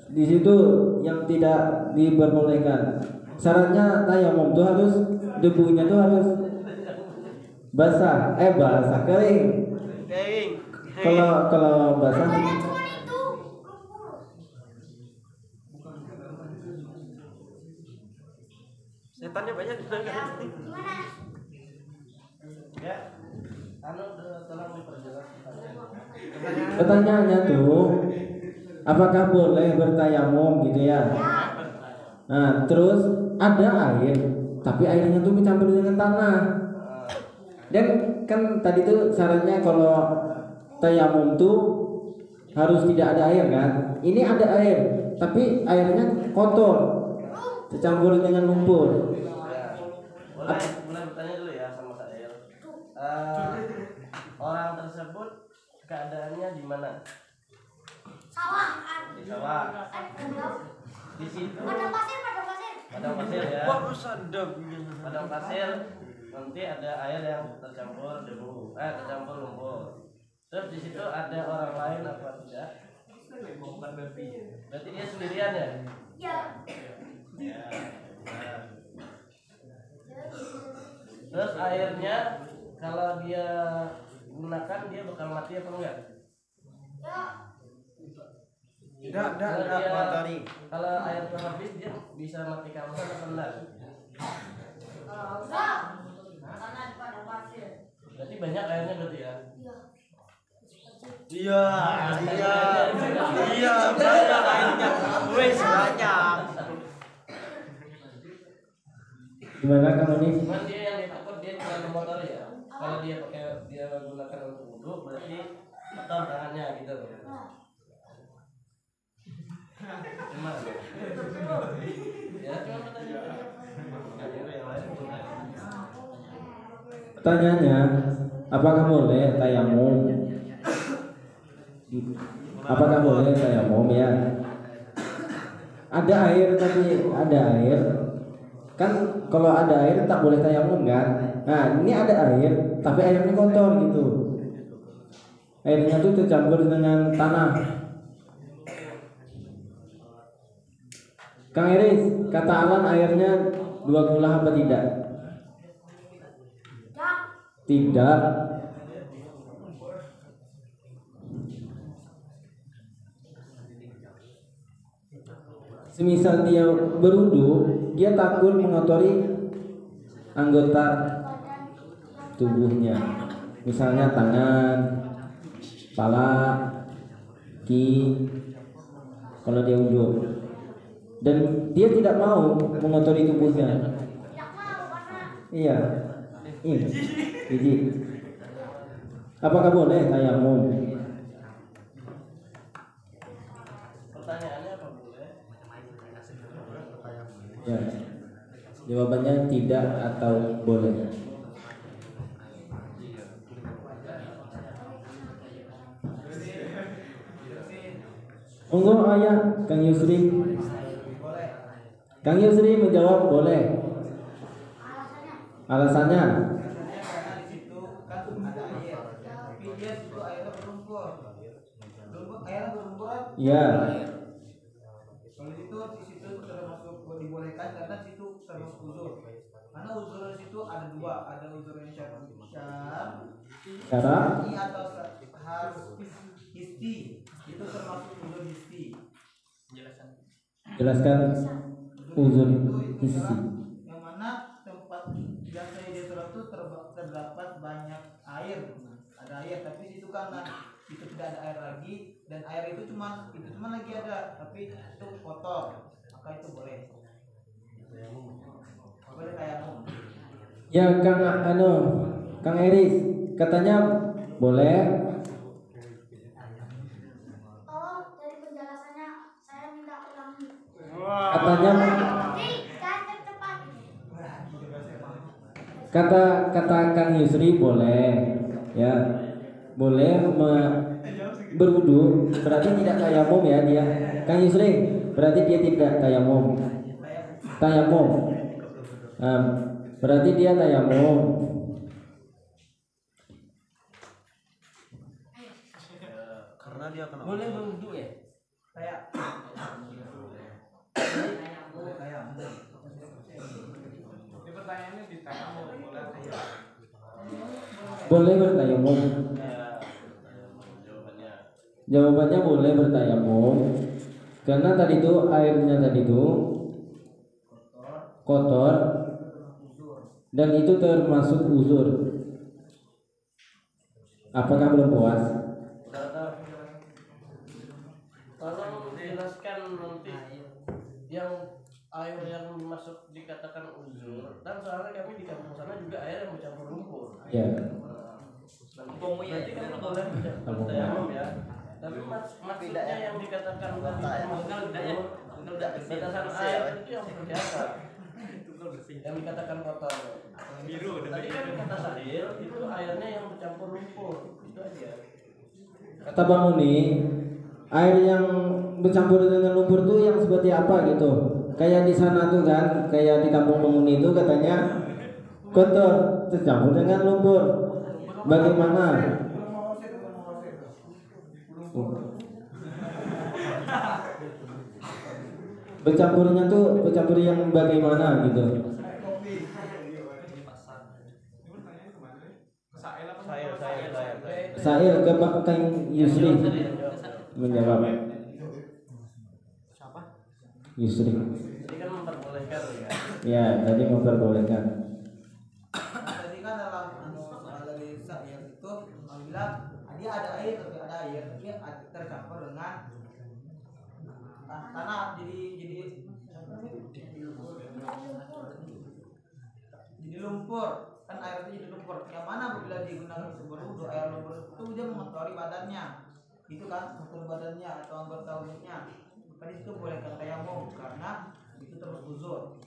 di situ yang tidak diperbolehkan. Syaratnya tayamum itu harus debunya itu harus basah, kering. Kalau basah setannya banyak di sana. Ya, tolong diperjelas. pertanyaannya tuh apakah boleh bertayamum gitu ya? Nah, terus ada air, tapi airnya tuh dicampur dengan tanah. Dan kan tadi tuh syaratnya kalau tayamum tuh harus tidak ada air kan? Ini ada air, tapi airnya kotor, tercampur dengan lumpur. Mulai bertanya dulu ya sama saya. Orang tersebut keadaannya di mana? Sawah. Di sawah. Di situ. Padang pasir. Padang pasir ya. Padang pasir nanti ada air yang tercampur debu, tercampur lumpur. Terus di situ ada orang lain apa tidak? Bukan berarti dia sendirian ya? Ya. Ya. Nah. Terus airnya kalau dia gunakan dia bakal mati apa enggak? Tidak matahari. Kalau air habis dia bisa mati kamu atau enggak? Karena di padang pasir. Berarti banyak airnya berarti ya? Iya. Iya, banyak airnya. Wes banyak. Gimana kamu nih? Cuman dia yang ditakut dia cuma motor ya. Kalau dia gunakan untuk wudhu berarti kotor tangannya gitu. Cuma ya cuma Pertanyaannya, apakah boleh tayamum? Apakah boleh tayamum ya? Ada air tapi ada air. Kan kalau ada air tak boleh tayamum kan? Nah, ini ada air tapi airnya kotor gitu. Airnya tuh tercampur dengan tanah. Kang Iris, kata Alan airnya 2 kulah apa tidak? Tidak. Semisal dia berwudu, dia takut mengotori anggota tubuhnya, misalnya tangan, kepala, kaki, kalau dia wudu, dan dia tidak mau mengotori tubuhnya. Iya, ini. Apakah boleh tayamum? pertanyaannya apa boleh? Ya, jawabannya tidak atau boleh. Monggo ayah Kang Yusri. Kang Yusri menjawab boleh. Alasannya? Karena di situ kan ada air, tapi dia situ airnya berlumpur. Airnya berlumpur Iya. Kalau di situ termasuk dibolehkan karena situ termasuk uzur. Karena uzur di situ ada dua, ada uzur yang syar'i atau histi. Itu termasuk uzur histi. Jelaskan uzur histi. Yang mana tempat yang saya di Surah itu terdapat banyak air. Ada air, tapi situ karena itu tidak ada air lagi dan air itu cuma lagi ada, tapi itu kotor, maka itu boleh. Boleh tayamum. Ya Kang Eris katanya boleh. Tolong dari penjelasannya saya minta ulangi. Katanya kata Kang Yusri boleh ya, boleh berwudu, berarti tidak tayamum ya dia. Kang Yusri berarti dia tidak tayamum. Berarti dia tayamum. Karena dia kena boleh berwudu ya? Kayak Ini pertanyaannya di tayamum Boleh bertayamum. Jawabannya boleh bertayamum. Karena tadi itu airnya tadi itu kotor dan itu termasuk uzur. Apakah belum puas? Tolong jelaskan nanti yang air yang masuk dikatakan uzur. Dan soalnya kami di kampung sana juga air yang bercampur lumpur. Ya. Berarti kan boleh bertayamum ya. Tapi maksudnya yang dikatakan batasan air itu yang seperti apa? Yang dikatakan kotor. Biru. Tadi kan kata Sahil itu airnya yang bercampur lumpur. Itu aja. Kata Bang Uni, air yang bercampur dengan lumpur tuh yang seperti apa gitu? Kayak di sana tuh kan, kayak di kampung Bang Uni itu katanya kotor tercampur dengan lumpur. Bagaimana? Bercampurnya tuh bercampur yang bagaimana gitu? Saya ke Kang Yusri menjawab. Yusri. Tadi kan memperbolehkan ya. Ya, tadi memperbolehkan. Tadi kan dalam dari Sa'ir itu bilang dia ada air, dia tercampur dengan tanah jadi lumpur, kan air itu jadi lumpur. Yang mana apabila digunakan untuk berwudu, air lumpur itu dia mengotori badannya, itu kan mengotori badannya atau anggota wudhunya. Maka itu boleh tayamum karena itu terus uzur.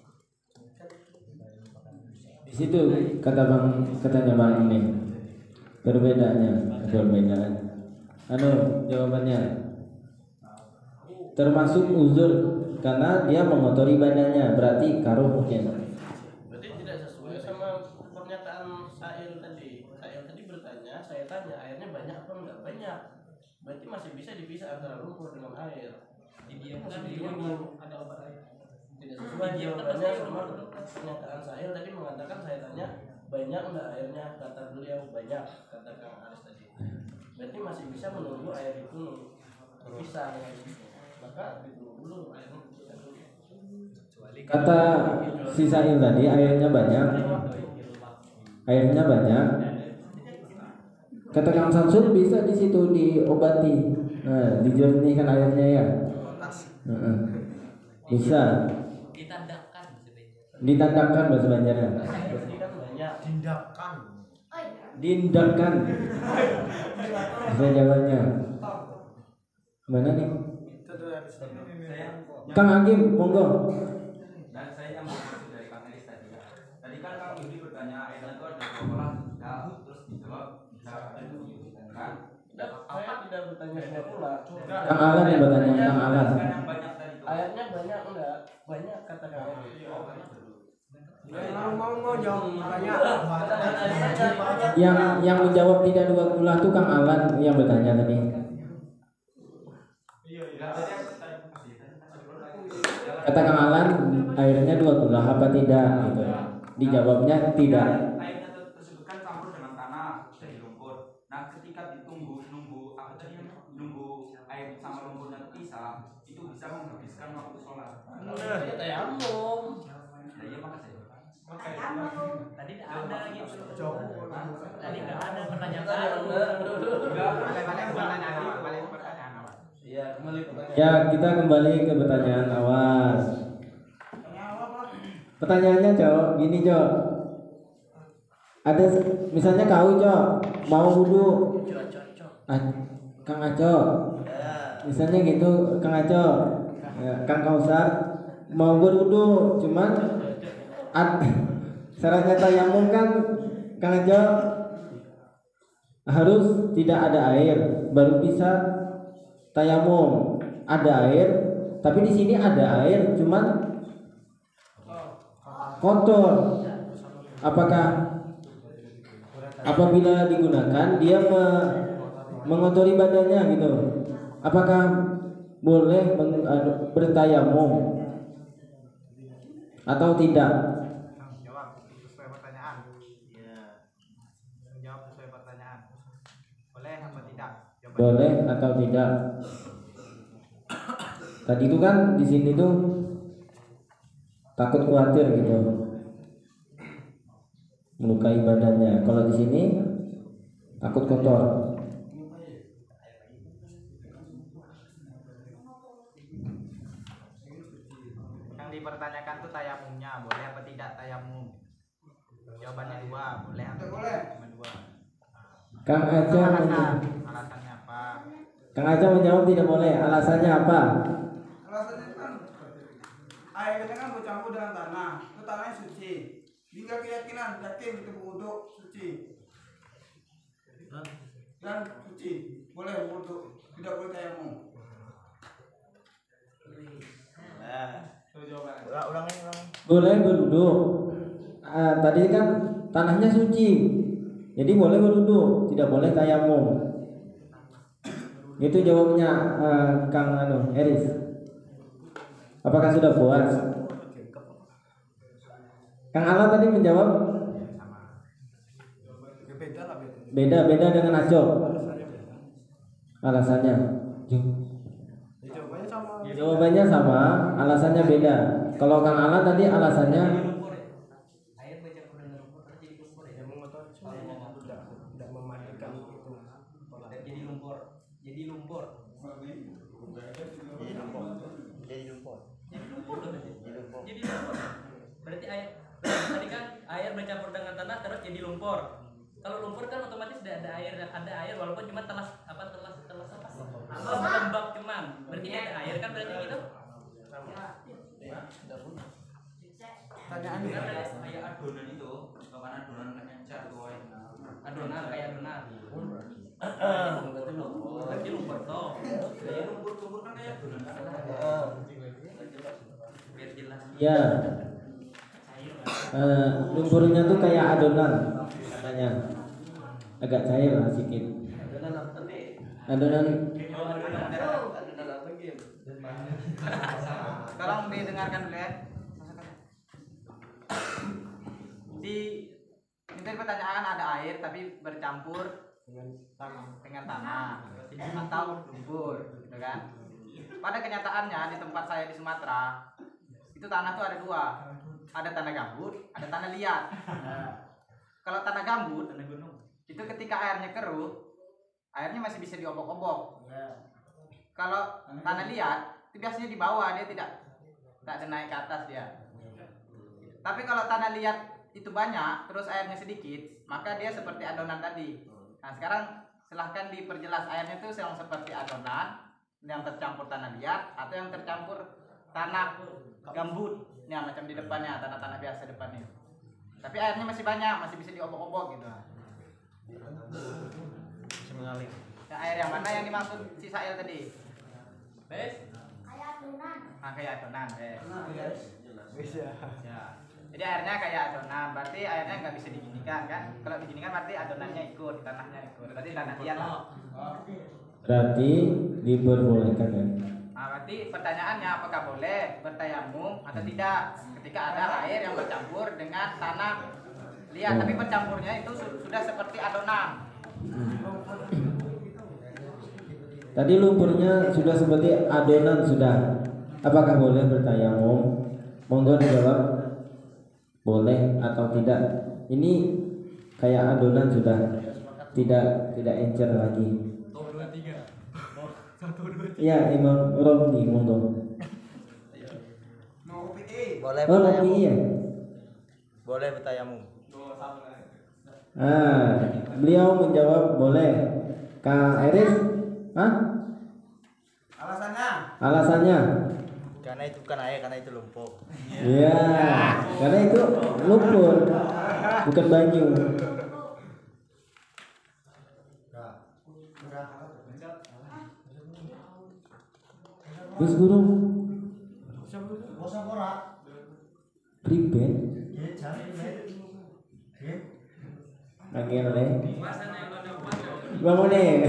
Di situ katanya Bang ini perbedaan. Jawabannya termasuk uzur karena dia mengotori badannya, berarti karuh mungkin. Berarti tidak sesuai sama pernyataan Sa'il tadi. Sa'il tadi bertanya, saya tanya airnya banyak apa enggak banyak. Berarti masih bisa dipisah antara lumpur dengan air. Didiamkan di ada obat air. Tidak sesuai jawabannya sama pernyataan Sa'il tadi mengatakan saya tanya banyak enggak airnya, kata beliau banyak, kata Kang Aris tadi. Berarti masih bisa menunggu air itu terpisah dengan itu. Maka ditunggu dulu airnya terpisah dulu. Kata si Sa'il tadi airnya banyak. Kata Kang Samsul bisa di situ diobati. Nah, dijernihkan airnya ya. Bisa. Ditandakkan bahasa Banjarnya. Dindakan. Saya jawabnya. Mana nih? Kang Agim, monggo. Dan saya yang maksud dari Kang Eris tadi ya. Tadi kan Kang Yudi bertanya airnya itu ada berapa terus dijawab bisa ada itu kan? Saya tidak bertanya semua pula. Kang Alan yang bertanya, Kang Alan. Airnya banyak enggak? Banyak kata Kang Eris. Mau jawab banyak. Yang menjawab tidak dua kulah tuh Kang Alan yang bertanya tadi. Kata Kang Alan, airnya dua belah apa tidak? Gitu. Dijawabnya tidak. Airnya tersebut kan campur dengan tanah dari lumpur. Nah, ketika nunggu air sama lumpurnya terpisah, itu bisa menghabiskan waktu sholat. Ya tayamum. Nah, iya makasih. Tadi ada gitu. Tadi nggak ada pertanyaan baru. Balik pertanyaan awal. Iya, kembali pertanyaan. Ya, kita kembali ke pertanyaan awal. Pertanyaannya, Cok, gini, Cok. Ada misalnya kau, Cok, mau wudu. Kang Aco. Misalnya gitu, Kang Aco. Ya, Kang Kausar mau berwudu, cuman syaratnya tayamum kan Kang Aco harus tidak ada air baru bisa tayamum. Ada air, tapi di sini ada air, cuman kotor. Apakah apabila digunakan dia mengotori badannya gitu? Apakah boleh bertayamum atau tidak? Jawab sesuai pertanyaan. Iya. Jawab sesuai pertanyaan. Boleh apa tidak? Jawabannya. Boleh atau tidak? Tadi itu kan di sini tuh takut khawatir gitu, melukai badannya. Kalau di sini takut kotor. Yang dipertanyakan tuh tayamumnya, boleh apa tidak tayamum? Jawabannya dua, boleh atau tidak? Cuma dua. Kang Aca Alasannya apa? Kang Aca menjawab tidak boleh. Alasannya apa? Alasannya kan airnya kan bercampur dengan tanah, itu tanahnya suci. Hingga keyakinan yakin itu berwudu suci dan suci, boleh berwudu, tidak boleh tayamum. Boleh berwudu. Tadi kan tanahnya suci, jadi boleh berwudu, tidak boleh tayamum. Itu jawabnya Kang Eris. Apakah sudah puas? Kang Ala tadi menjawab beda dengan Aco. Alasannya jawabannya sama, alasannya beda. Kalau Kang Ala tadi alasannya Berarti air tadi kan air bercampur dengan tanah terus jadi lumpur. Kalau lumpur kan otomatis tidak ada air walaupun cuma telas apa lembab cuman. Berarti ada air kan berarti gitu. Pertanyaan kayak adonan itu, bukan adonan encer tuh. Adonan kayak adonan. Berarti lumpur toh. Kayak lumpur kan kayak adonan. Biar jelas. ya lumpurnya tuh kayak adonan katanya, agak cair lah sedikit. Adonan Tolong didengarkan dulu ya. Di ini pertanyaan ada air tapi bercampur dengan tanah atau lumpur, gitu kan? Pada kenyataannya di tempat saya di Sumatera itu tanah tuh ada dua, ada tanah gambut, ada tanah liat. Kalau tanah gambut itu ketika airnya keruh, airnya masih bisa diobok-obok. Kalau tanah liat itu biasanya di bawah, dia tidak ada naik ke atas dia. Tapi kalau tanah liat itu banyak, terus airnya sedikit, maka dia seperti adonan tadi. Nah sekarang silahkan diperjelas airnya itu yang seperti adonan, yang tercampur tanah liat atau yang tercampur tanah gambut, ya macam di depannya, tanah-tanah biasa depannya. Tapi airnya masih banyak, masih bisa diobok-obok gitu. Bisa mengalir. Ya, air yang mana yang dimaksud si Sail tadi? Kayak adonan. Nah, kayak adonan, Bisa. Ya. Jadi airnya kayak adonan, berarti airnya nggak bisa diginikan kan? Kalau diginikan berarti adonannya ikut, tanahnya ikut. Berarti tanah liat. berarti diperbolehkan ya. Nah, berarti Berarti pertanyaannya apakah boleh bertayamum atau tidak ketika ada air yang bercampur dengan tanah liat, tapi bercampurnya itu sudah seperti adonan. Tadi lumpurnya sudah seperti adonan sudah. Apakah boleh bertayamum? Monggo dijawab. Boleh atau tidak? Ini kayak adonan sudah tidak encer lagi. Ya, Imam Romli, monggo. Boleh bertayamum. Ya? Boleh bertayamum. Beliau menjawab boleh. Kak Eris, Alasannya? Karena itu bukan air, karena itu lumpur. Iya, karena itu lumpur, bukan banyu. Gus Guru, priben, nangil le, bangun nih.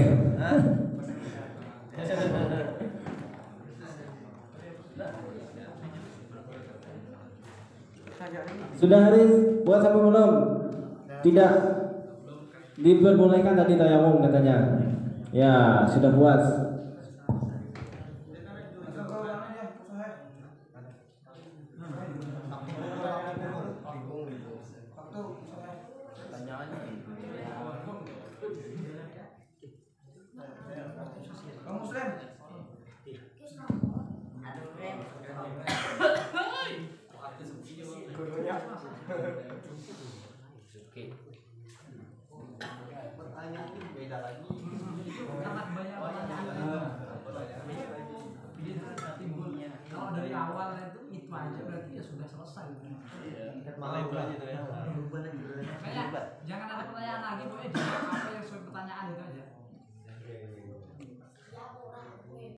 Sudah Haris, buat sampai belum? Tidak diperbolehkan tadi tayamum katanya. Ya, sudah puas. Kalau dari awal itu aja berarti ya sudah selesai. Malah itu aja